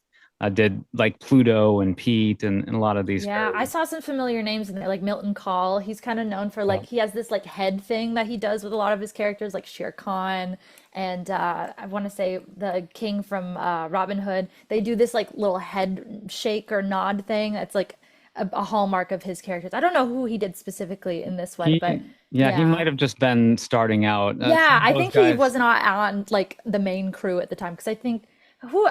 Did like Pluto and Pete and a lot of these Yeah, I very saw some familiar names in there, like Milton Call. He's kind of known for like he has this like head thing that he does with a lot of his characters, like Shere Khan and I want to say the king from Robin Hood. They do this like little head shake or nod thing. That's like a hallmark of his characters. I don't know who he did specifically in this one, but he yeah. might have just been starting out. Some Yeah, of I those think he guys. wasn't on like the main crew at the time because I think who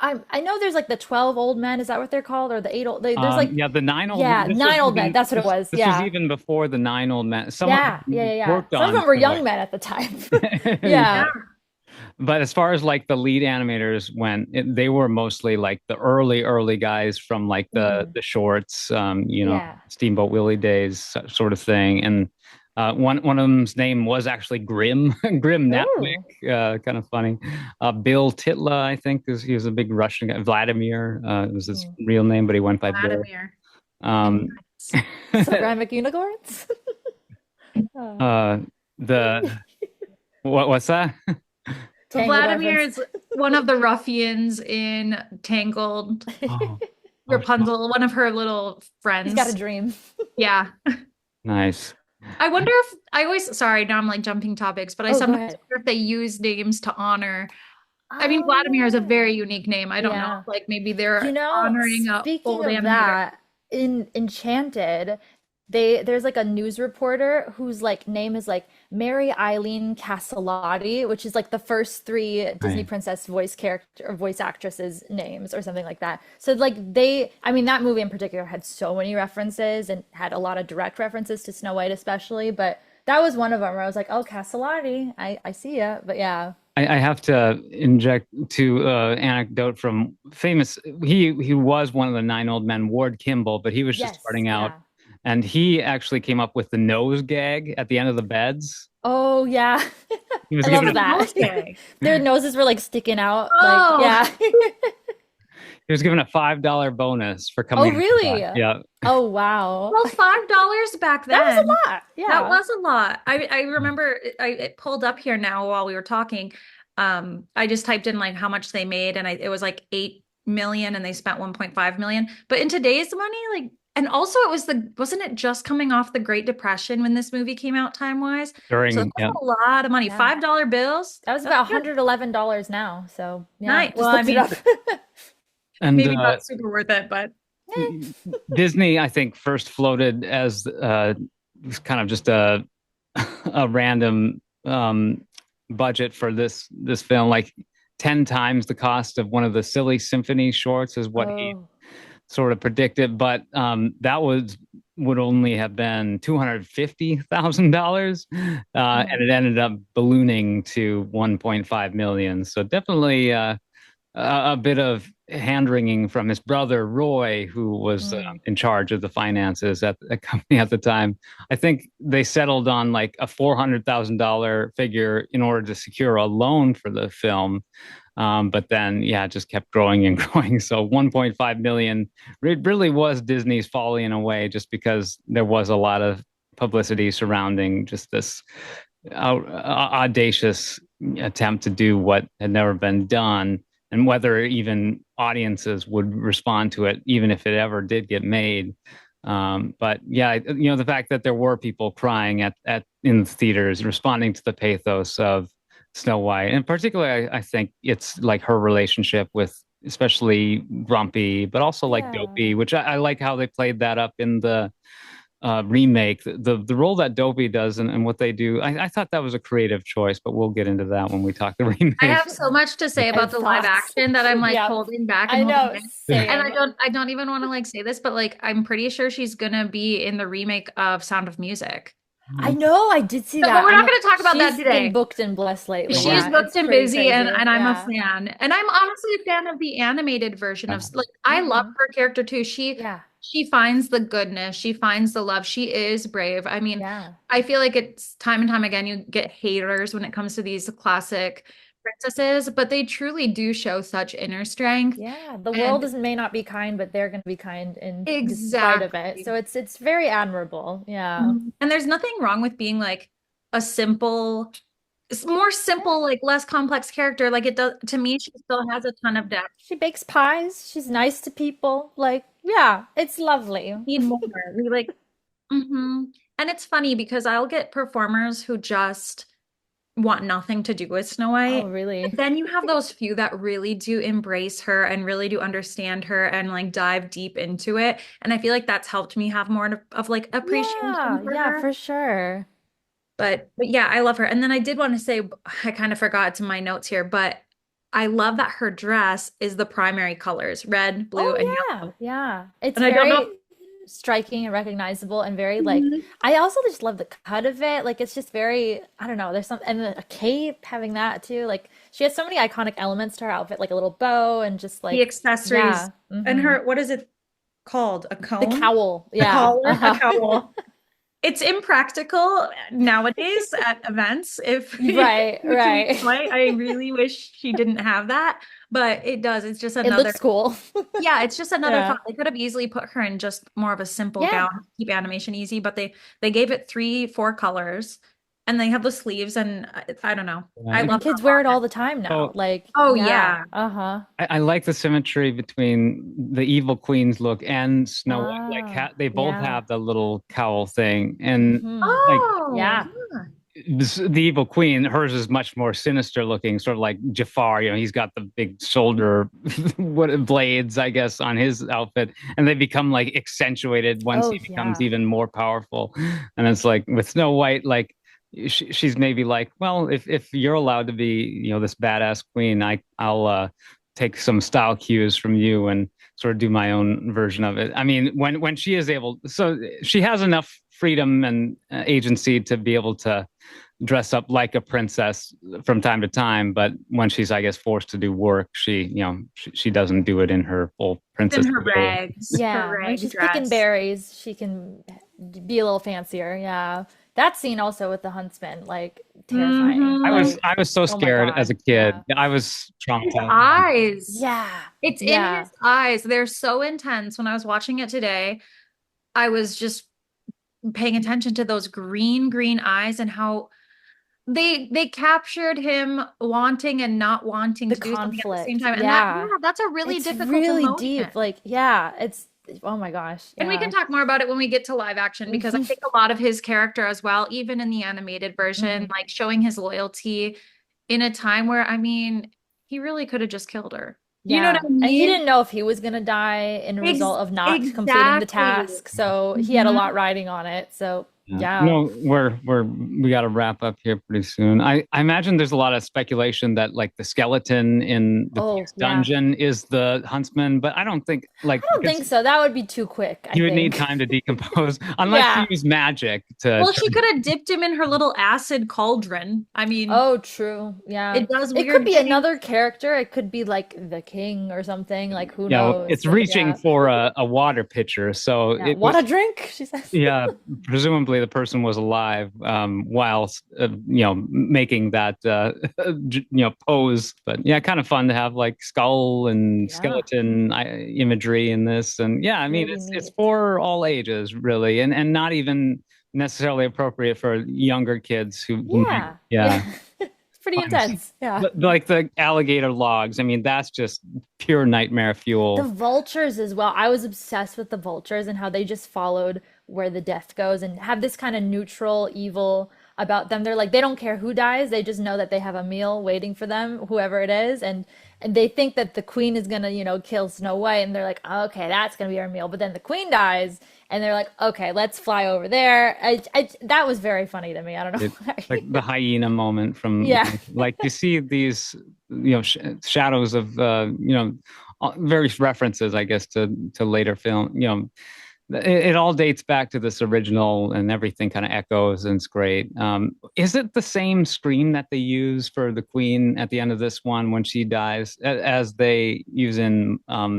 I know there's like the 12 old men, is that what they're called? Or the eight old there's like Yeah, the nine old men. yeah, nine old men. That's what it was. This was Yeah. even before the nine old men. Someone Yeah, yeah, yeah, yeah. worked Some of on them were Snow young White. men at the time. Yeah. Yeah. But as far as like the lead animators went, they were mostly like the early guys from like Mm. the shorts, Yeah. Steamboat Willie days sort of thing. And one of them's name was actually Grim Grim Ooh. Natwick, kind of funny. Bill Titla, I think, is he was a big Russian guy. Vladimir was his Mm. real name, but he went by Bill. Vladimir. Um, Ceramic unicorns? Oh. uh, the what's that? Tangled Vladimir reference. is one of the ruffians in Tangled. Oh, oh, Rapunzel, one of her little He's got a friends. dream. Yeah. nice. I wonder if I always, sorry, now I'm like jumping topics, but I Oh, go sometimes ahead. wonder if they use names to honor. I mean, Oh, Vladimir is a yeah. very unique name. I don't know Yeah. if like maybe You they're know, honoring a speaking old of animator. that, in Enchanted, there's like a news reporter whose like name is like Mary Eileen Castellotti, which is like the first three Disney Right. princess voice character or voice actresses' names or something like that. So like I mean that movie in particular had so many references and had a lot of direct references to Snow White especially, but that was one of them where I was like, oh, Castellotti, I see ya. But yeah. I have to inject to anecdote from famous. He was one of the nine old men, Ward Kimball, but he was just Yes, starting out, yeah. and he actually came up with the nose gag at the end of the beds. Oh yeah. He was I What's given love the a that. nose gag? Their noses were like sticking out. Like, Oh, yeah. He was given a $5 bonus for Oh, coming into really? that. Yeah. Oh, wow. Well, $5 back That was then. a lot. That Yeah. was a lot. I remember it pulled up here now while we were talking. I just typed in like how much they made, and it was like 8 million, and they spent 1.5 million. But in today's money, like, and also it was wasn't it just coming off the Great Depression when this movie came out time wise? So During, that's yeah. a lot of money. Yeah. $5 bills. That was That's about good. $111 now. So, yeah, Nice. Well, just I looked it mean, up. And maybe not super worth it, but Disney, I think, first floated as kind of just a a random budget for this film, like 10 times the cost of one of the Silly Symphony shorts is what he Oh. sort of predicted, but that would only have been $250,000, and Oh. it ended up ballooning to 1.5 million. So definitely a bit of hand wringing from his brother Roy, who was Mm. in charge of the finances at the company at the time. I think they settled on like a $400,000 figure in order to secure a loan for the film. But then, yeah, it just kept growing and growing. So 1.5 million, it really was Disney's folly in a way, just because there was a lot of publicity surrounding just this audacious attempt to do what had never been done, and whether even audiences would respond to it, even if it ever did get made. But yeah, the fact that there were people crying at in the theaters, responding to the pathos of Snow White, and particularly, I think it's like her relationship with especially Grumpy, but also like Yeah. Dopey, which I like how they played that up in the remake. The role that Dopey does and what they do, I thought that was a creative choice, but we'll get into that when we talk the I remake. have so much to say I about have the live thoughts. action that I'm like Yep. holding back and I holding know. back. And Same. I don't even want to like say this, but like I'm pretty sure she's gonna be in the remake of Sound of Music. I know. I did see But that. we're not going to talk about that She's been today. booked and blessed lately. She's Yeah, booked it's and pretty busy, crazy. and I'm a Yeah. fan. And I'm honestly a fan of the animated version of like I love Hmm. her character too. Yeah. She finds the goodness, she finds the love. She is brave. I mean, Yeah. I feel like it's time and time again you get haters when it comes to these classic princesses, but they truly do show such inner strength. Yeah. The world And may not be kind, but they're going to be kind in despite of it. So exactly. it's very admirable. Yeah. Mhm. And there's nothing wrong with being like a simple, more Yeah. simple, like less complex character. Like it does to me, she still has a ton of depth. She bakes pies. She's nice to people. Like, yeah, it's lovely. Need more. We like, And it's funny because I'll get performers who just want nothing to do with Snow Oh, White. really? But then you have those few that really do embrace her and really do understand her and like dive deep into it. And I feel like that's helped me have more of like appreciation Yeah. for Yeah, her. for sure. But yeah, I love her. And then I did want to say, I kind of forgot to my notes here, but I love that her dress is the primary colors, red, blue, and Oh, yeah. yellow. Yeah. It's And I don't very know. striking and recognizable and very like Mhm. I also just love the cut of it. Like it's just very, I don't know, there's some and a cape having that too. Like she has so many iconic elements to her outfit, like a little bow and just The like accessories yeah. and Hmm. her, what is it called? A The cone? cowl. A Yeah. collar? A Uh-huh. cowl. It's impractical nowadays at events. If Right, to be right. polite, I really wish she didn't have that, but it does. It's just It another, looks cool. yeah, it's just another Yeah. thought. They could have easily put her in just more of a simple Yeah. gown, keep animation easy, but they gave it three, four colors, and they have the sleeves, and I don't know. I And love her kids a wear lot. it all the time now. Oh, Like, Oh yeah. yeah. Uh-huh. I like the symmetry between the evil queen's look and Snow White. Like Ah, they both yeah. have the little cowl thing, and Hmm. like Oh Yeah. yeah. the evil queen, hers is much more sinister looking, sort of like Jafar. He's got the big shoulder what blades, I guess, on his outfit, and they become like accentuated once Oh, he becomes yeah. even more powerful. And it's like with Snow White, like she's maybe like, well, if you're allowed to be, this badass queen, I'll take some style cues from you and sort of do my own version of it. I mean, when she is able, so she has enough freedom and agency to be able to dress up like a princess from time to time, but when she's, I guess, forced to do work, she doesn't do it in her full In princess her ability. rags, her Yeah, when rag she's picking dress. berries, she can be a little fancier. Yeah. That scene also with the huntsman, like terrifying. Hmm. I was so Oh my scared as a God. kid. Yeah. I was His traumatized. eyes. Yeah. It's in his Yeah. eyes. They're so intense. When I was watching it today, I was just paying attention to those green eyes and how they captured him wanting and not wanting The to do something at the same conflict. time. And that, Yeah. yeah, that's a really It's difficult really deep. emotion. Like, yeah, it's oh my gosh. And we can Yeah. talk more about it when we get to live action because I think a lot of his character as well, even in the animated version, Hmm. like showing his loyalty in a time where, I mean, he really could have just killed her. You know what Yeah. I And he mean? didn't know if he was going to die in a result of not completing the Exactly. task. So he had a Mhm. lot riding on it. So, Yeah. yeah. No, we got to wrap up here pretty soon. I imagine there's a lot of speculation that like the skeleton in the Oh, Thieves' yeah. dungeon is the huntsman, but I don't think like I don't because think so. That would be too quick, I you would need think. time to decompose unless you Yeah. use magic to Well, she turn. could have dipped him in her little acid cauldron. I mean, Oh, true. Yeah. it does It could weird be things. another character. It could be like the king or something. Like, who You know, knows? it's But reaching yeah. for a water pitcher, so Yeah. it Want a was. drink? She says. Yeah, presumably the person was alive while you know making that pose. But yeah, kind of fun to have like skull and Yeah. skeleton imagery in this, and yeah, I mean Really it's neat. for all ages really, and not even necessarily appropriate for younger kids who might Yeah. yeah. Yeah. It's pretty intense. Yeah. Like the alligator logs. I mean, that's just pure nightmare The fuel. vultures as well. I was obsessed with the vultures and how they just followed where the death goes and have this kind of neutral evil about them. They're like they don't care who dies. They just know that they have a meal waiting for them, whoever it is, and they think that the queen is gonna, kill Snow White, and they're like, okay, that's gonna be our meal. But then the queen dies, and they're like, okay, let's fly over there. That was very funny to me. I don't know It, like why. the hyena moment from Yeah. like you see these shadows of various references I guess to later film it all dates back to this original and everything kind of echoes and it's great. Is it the same scream that they use for the queen at the end of this one when she dies as they use in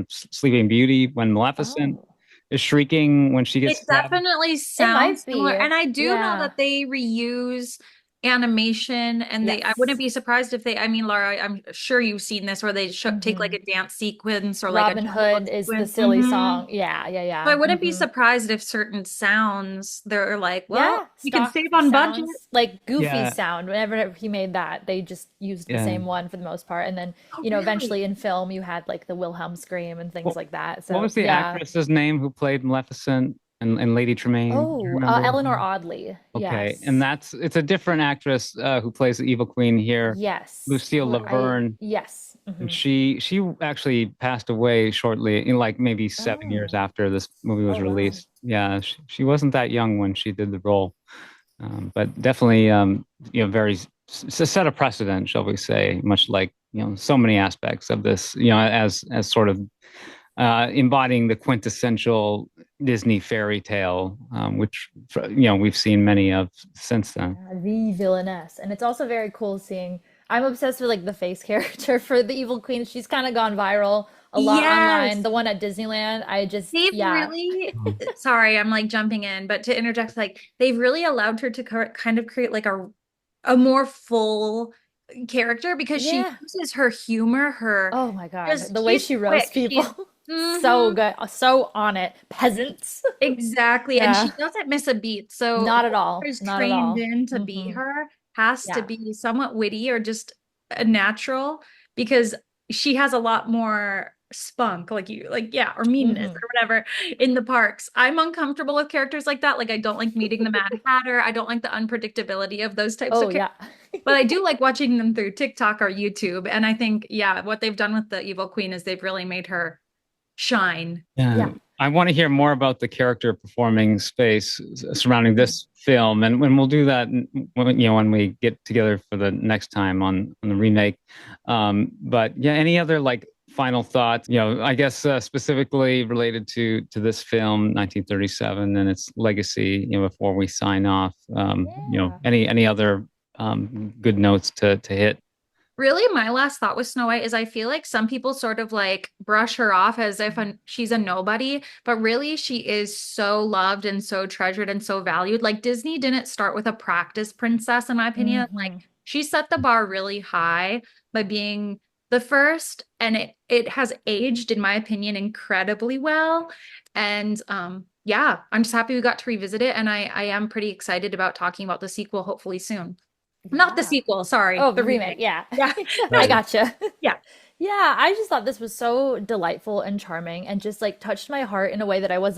Sleeping Beauty when Maleficent Oh, is shrieking when she gets It stabbed? definitely it sounds might similar. be. And I do know Yeah. that they reuse animation and I wouldn't Yes. be surprised if I mean, Laura, I'm sure you've seen this where they take like Hmm. a dance sequence or like a Robin jungle Hood is the sequence. silly song. Yeah, yeah, So I yeah. wouldn't be surprised if certain sounds, they're like, well, Yeah, you can stock save on budget. sounds like Goofy's Yeah, sound. Whenever he made that, they just used the yeah. same one for the most part. And then, Oh, really? eventually in film, you had like the Wilhelm scream and things What, like that. what So, was the yeah. actress's name who played Maleficent and Lady Tremaine? Do you Oh, remember? Eleanor Audley. Okay, and Yes. it's a different actress who plays the evil queen here, Yes. Lucille Laverne, Yes. and Hmm. she actually passed away shortly, in like maybe 7 years Oh. after this movie was Oh, wow. released. Yeah, she wasn't that young when she did the role, but definitely very set a precedent, shall we say, much like so many aspects of this, as sort of embodying the quintessential Disney fairy tale, which we've seen many of since then. Yeah, the villainess. And it's also very cool seeing. I'm obsessed with like the face character for the evil queen. She's kind of gone viral a lot online. Yes. The one at Disneyland, I just, They've yeah. really, sorry, I'm like jumping in, but to interject, like they've really allowed her to kind of create like a more full character because she Yeah. uses her humor, her Oh my God. just The way she's she roasts quick. people. She's So hmm good. So on it. Peasants. exactly, and Yeah. she doesn't miss a beat. So Not at all. whoever's Not at trained all. in to be Hmm. her has to Yeah. be somewhat witty or just a natural because she has a lot more spunk, like you, like yeah, or meanness Hmm. or whatever in the parks. I'm uncomfortable with characters like that. Like I don't like meeting the Mad Hatter. I don't like the unpredictability of those types Oh of characters. yeah. But I do like watching them through TikTok or YouTube. And I think, yeah, what they've done with the Evil Queen is they've really made her shine. Yeah, Yeah. I want to hear more about the character performing space surrounding this film, and when we'll do that when we get together for the next time on the remake. But yeah, any other like final thoughts? I guess specifically related to this film, 1937, and its legacy. Before we sign off, Yeah. any other good notes to hit? Really, my last thought with Snow White is I feel like some people sort of like brush her off as if she's a nobody, but really she is so loved and so treasured and so valued. Like Disney didn't start with a practice princess, in my opinion. Like Hmm. she set the bar really high by being the first, and it has aged, in my opinion, incredibly well. And yeah, I'm just happy we got to revisit it, and I am pretty excited about talking about the sequel hopefully soon. Not the Yeah. sequel, sorry, Oh, the the remake. remake. Yeah. Yeah. I Right. gotcha. Yeah. Yeah, I just thought this was so delightful and charming and just like touched my heart in a way that I was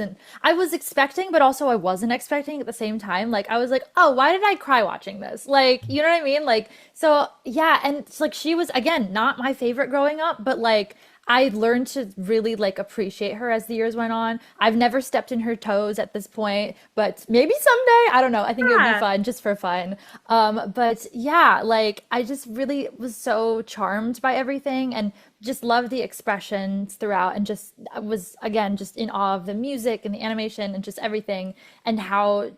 expecting, but also I wasn't expecting at the same time. Like I was like, oh, why did I cry watching this? Like, you know what I mean? Like, so yeah, and it's like she was again not my favorite growing up, but like I learned to really like appreciate her as the years went on. I've never stepped in her toes at this point, but maybe someday. I don't know. I think it would be Yeah. fun just for fun. But yeah, like I just really was so charmed by everything and just loved the expressions throughout and just I was again just in awe of the music and the animation and just everything and how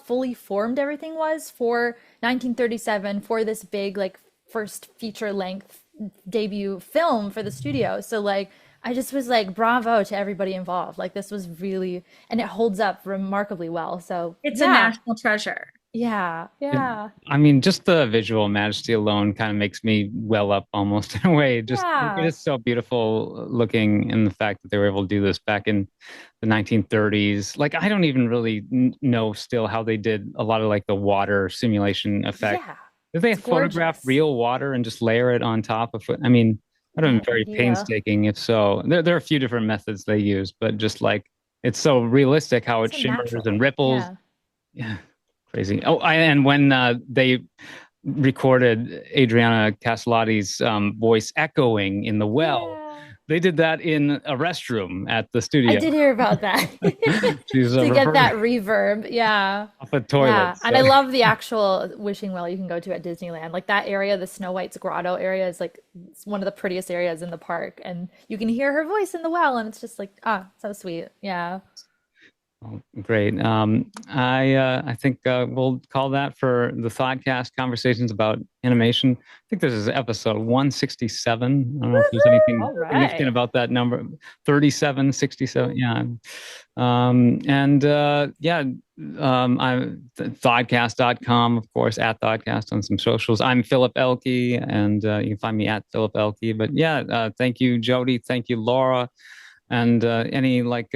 fully formed everything was for 1937 for this big like first feature length debut film for the studio. So like I just was like bravo to everybody involved. Like this was really and it holds up remarkably well. So It's a yeah. national treasure. Yeah. It, Yeah. I mean, just the visual majesty alone kind of makes me well up almost in a way. Just it Yeah. is so beautiful looking, and the fact that they were able to do this back in the 1930s. Like, I don't even really know still how they did a lot of like the water simulation effect. Yeah. Did they It's photograph gorgeous. real water and just layer it on top of it? I mean, that would have No been very idea. painstaking if so. There are a few different methods they use, but just like it's so realistic how it So shimmers and natural. ripples. Yeah. Yeah, crazy. Oh, and when they recorded Adriana Castellotti's voice echoing in the well, Yeah. they did that in a restroom at the I studio. did hear about that. She's To get referring that reverb. Yeah. off a toilet. Yeah. And I So. love the actual wishing well you can go to at Disneyland. Like that area, the Snow White's grotto area is like it's one of the prettiest areas in the park. And you can hear her voice in the well and it's just like, ah, so sweet. Yeah. Oh, great. I think we'll call that for the Thoughtcast conversations about animation. I think this is episode 167. I don't know if there's anything All significant right. about that number. 37, 67. Yeah. And yeah, Thoughtcast.com, of course, at Thoughtcast on some socials. I'm Philip Elke, and you can find me at Philip Elke. But yeah, thank you, Jody. Thank you, Laura. And any like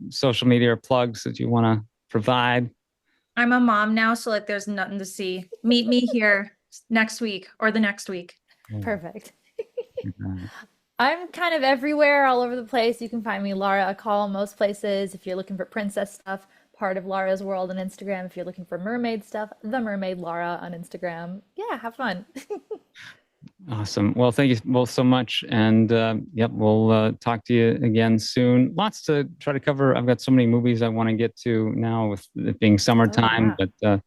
social media plugs that you want to provide? I'm a mom now, so like there's nothing to see. Meet me here next week or the next week. Perfect. I'm kind of everywhere, all over the place. You can find me Lara Akal most places. If you're looking for princess stuff, part of Lara's World on Instagram. If you're looking for mermaid stuff, the Mermaid Lara on Instagram. Yeah, have fun. Awesome. Well, thank you both so much. And yep, we'll talk to you again soon. Lots to try to cover. I've got so many movies I want to get to now with it being Oh summertime, yeah. but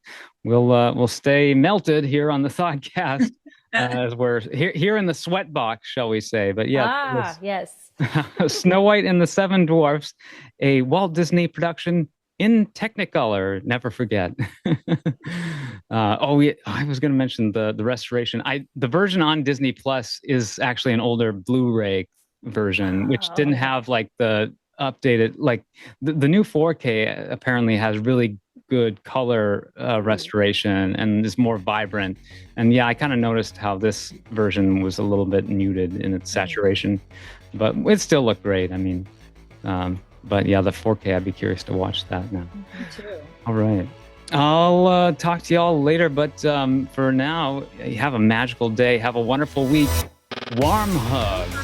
we'll stay melted here on the Thoughtcast as we're here in the sweat box, shall we say. But yeah, Ah, yes. Snow White and the Seven Dwarfs, a Walt Disney production in Technicolor. Never forget. Oh, yeah, I was going to mention the restoration. The version on Disney Plus is actually an older Blu-ray version, which Oh, didn't okay. have like the updated like the new 4K apparently has really good color Ooh. restoration and is more vibrant. And yeah, I kind of noticed how this version was a little bit muted in its Mm. saturation, but it still looked great. I mean, but yeah, the 4K, I'd be curious to watch that now. Me too. All right. I'll talk to y'all later, but for now, have a magical day. Have a wonderful week. Warm hugs.